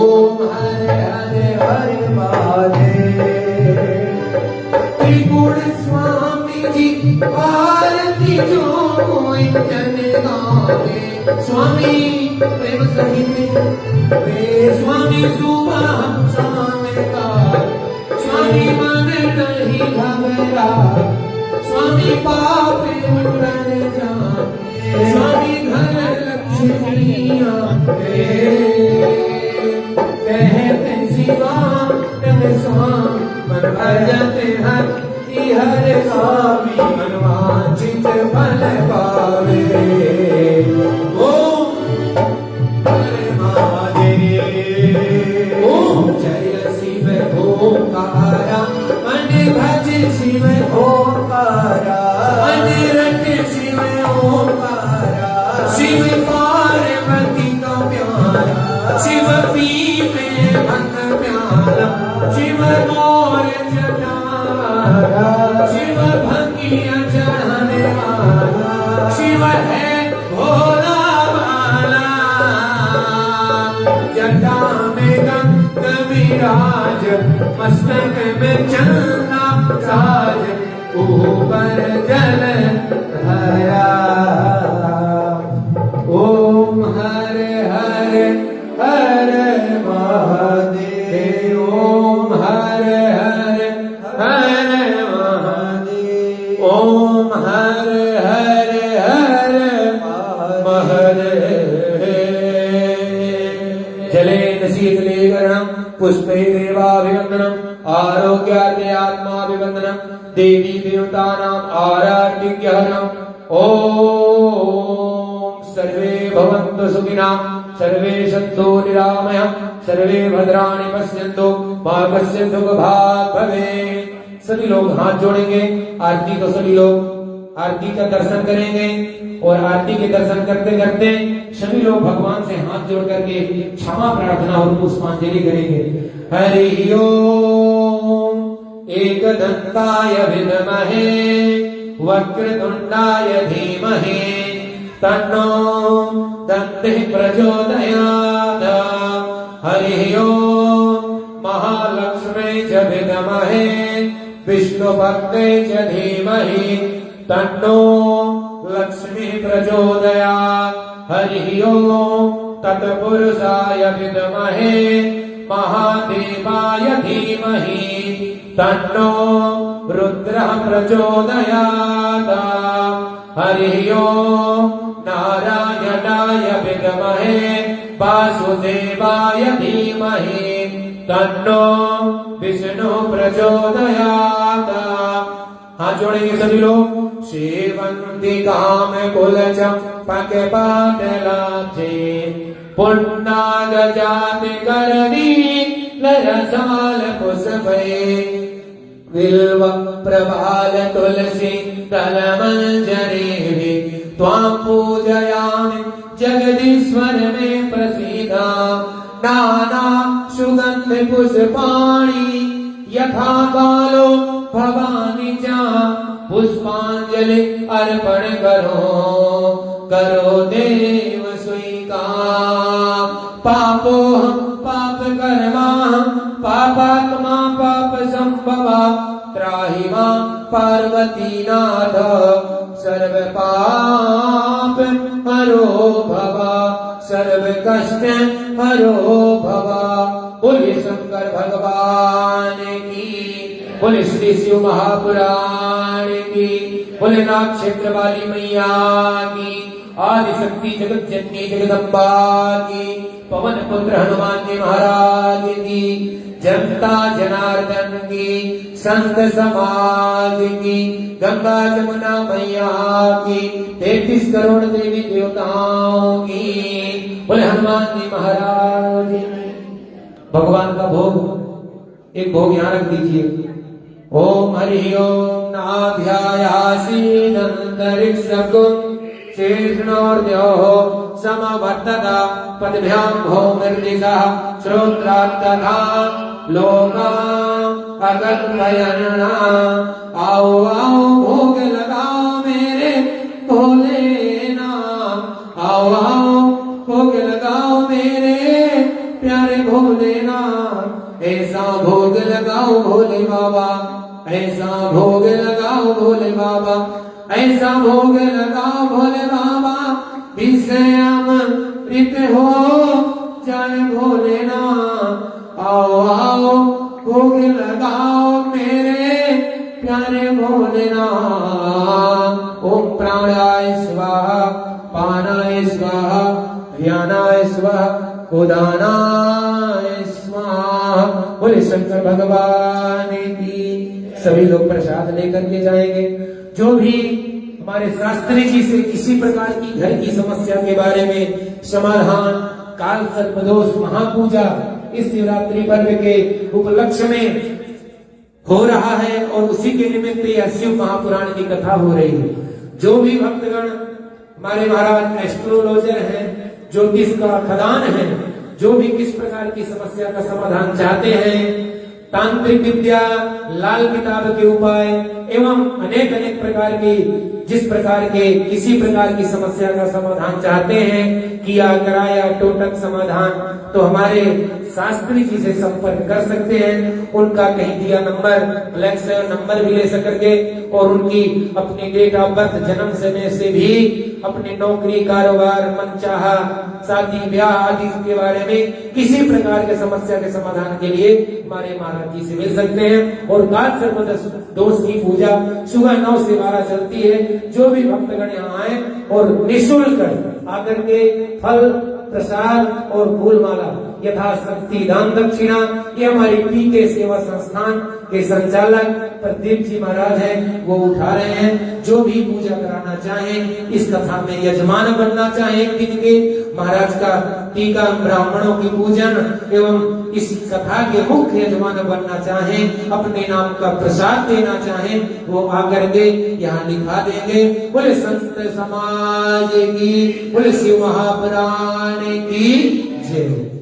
ओम हरे हरे हरे महादेव त्रिपुर स्वामी जी आरती जो कोई जन गावे स्वामी प्रेम सहित वे स्वामी सुबह शाम का स्वामी मन नहीं घबरा स्वामी पाप उतर जाए स्वामी घर लक्ष्मी आवे कहते शिवा तन स्वाम मन भजते हर स्वामी मनवांचित फल पावे ओम हरे महादेव ओम जय शिव ओंकारा मन भज शिव ओंकारा मन रट शिव ओंकारा शिव पार्वती का प्यारा शिव पी में भक्त प्यारा शिव मोर जटारा शिव भंगिया चढ़ाने वाला शिव है भोला वाला जटा में गंग विराज मस्तक में चंदा साज ऊपर जल धरा ओम हरे हरे हरे महादेव ओम हरे हरे हरे महादेव ओम हरे हरे हरे महादेव जलेन शीतलीकरणं पुष्पे देवाभिवन्दनम् आरोग्यार्थे आत्माभिवन्दनम् देवी देवतानाम् आराध्यहरणम् ओम सर्वे भवन्तु सुखिनः सर्वे सन्तु निरामयः सर्वे भद्राणि पश्यन्तु मा कश्चित् दुःखभाग् भवेत् सभी लोग हाथ जोड़ेंगे। आरती को सभी लोग आरती का दर्शन करेंगे और आरती के दर्शन करते करते सभी लोग भगवान से हाथ जोड़ करके क्षमा प्रार्थना और पुष्पांजलि करेंगे। हरि ओम एकदंताय विद्महे वक्रतुंडाय धीमहि तन्नो दन्तिः प्रचोदयात्। हरि ओम महालक्ष्मी च विद्महे विष्णुपत्नी च धीमहि तन्नो लक्ष्मी प्रचोदयात्। हरि ओम तत्पुरुषाय विद्महे महादेवाय धीमहि तन्नो रुद्रः प्रचोदयात्। हरि ओम नारायणाय विद्महे वासुदेवाय धीमहि तन्नो विष्णु प्रचोदयात्। हाथ जोड़ेंगे सभी लोग। सेवन्ति काम कुल चंपक पाटलाब्जे पुन्नाग जाति करणी लरसाल पुष्पे बिल्व प्रभाल तुलसी दल मंजरी त्वां पूजयामि जगदीश्वर में प्रसीदा नाना सुगंध पुष्पाणि यथा कालो भवानी चा पुष्पांजलि अर्पण करो देव स्वीकार। पापोहं पाप कर्मा पापात्मा पाप संभवा त्राहि मां पार्वती नाथ सर्व पाप हरो भवा सर्व कष्ट हरो भवा। बोलिए शंकर भगवान की, बोले श्री शिव महापुराण की, बोले नाग क्षेत्र वाली मैया की, आदि शक्ति जगत जननी जगदम्बा की, पवन पुत्र हनुमान जी महाराज की, जनता जनार्दन की, संत समाज की, गंगा जमुना मैया की, 33 करोड़ देवी देवताओं की, बोले हनुमान जी महाराज की। भगवान का भोग, एक भोग यहाँ रख दीजिए। ओम हरि ओम नाभ्यायासीदन्तरिक्षकुं शीर्ष्णोर्द्योः समवर्तता पद्भ्यां भौमिर्दिशः श्रोत्रात्तथा लोका अगत्वयन्ना। आओ आओ भोग लगाओ मेरे भोलेनाथ, आओ आओ भोग लगाओ मेरे प्यारे भोलेनाथ। ऐसा भोग लगाओ भोले बाबा, ऐसा भोग लगाओ भोले बाबा, ऐसा भोग लगाओ भोले बाबा, विषयामृत हो जाए भोलेनाथ। आओ आओ भोग लगाओ मेरे प्यारे भोलेनाथ। ओम प्राणाय स्वाहा पानाय स्वाहा ध्यानाय स्वाहा उदानाय स्वाहा। बोले शंकर भगवान की। सभी लोग प्रसाद लेकर के जाएंगे। जो भी हमारे शास्त्री जी से किसी प्रकार की घर की समस्या के बारे में समाधान, काल सर्पदोष महापूजा इस शिवरात्रि पर्व के उपलक्ष्य में हो रहा है और उसी के निमित्त यह शिव महापुराण की कथा हो रही है। जो भी भक्तगण हमारे महाराज एस्ट्रोलॉजर हैं, ज्योतिष का खदान है, जो भी किस प्रकार की समस्या का समाधान चाहते हैं, तांत्रिक विद्या, लाल किताब के उपाय एवं अनेक अनेक प्रकार की जिस प्रकार के किसी प्रकार की समस्या का समाधान चाहते हैं, किया कराया टोटक समाधान, तो हमारे शास्त्री जी से संपर्क कर सकते हैं। उनका कहीं दिया नंबर, ब्लैक से नंबर भी ले सकेंगे और उनकी अपनी डेट ऑफ बर्थ, जन्म समय से भी अपनी नौकरी, कारोबार, मनचाहा, शादी, ब्याह आदि के बारे में किसी प्रकार के समस्या के समाधान के लिए हमारे महाराज जी से मिल सकते हैं। और काल सर्पदोष की पूजा सुबह 9 से 12 चलती है। जो भी भक्तगण यहाँ आए और निःशुल्क आकर के फल, प्रसाद और फूल माला यथाशक्ति दान दक्षिणा। ये हमारी पीके सेवा संस्थान के संचालक प्रदीप जी महाराज हैं, वो उठा रहे हैं। जो भी पूजा कराना चाहें, इस कथा में यजमान बनना चाहें एक दिन के, महाराज का टीका, ब्राह्मणों की पूजन एवं इस कथा के मुख्य यजमान बनना चाहें, अपने नाम का प्रसाद देना चाहें, वो आकर के यहाँ लिखा देंगे। बोले संत समाज की, बोले शिव महापुराण की जय।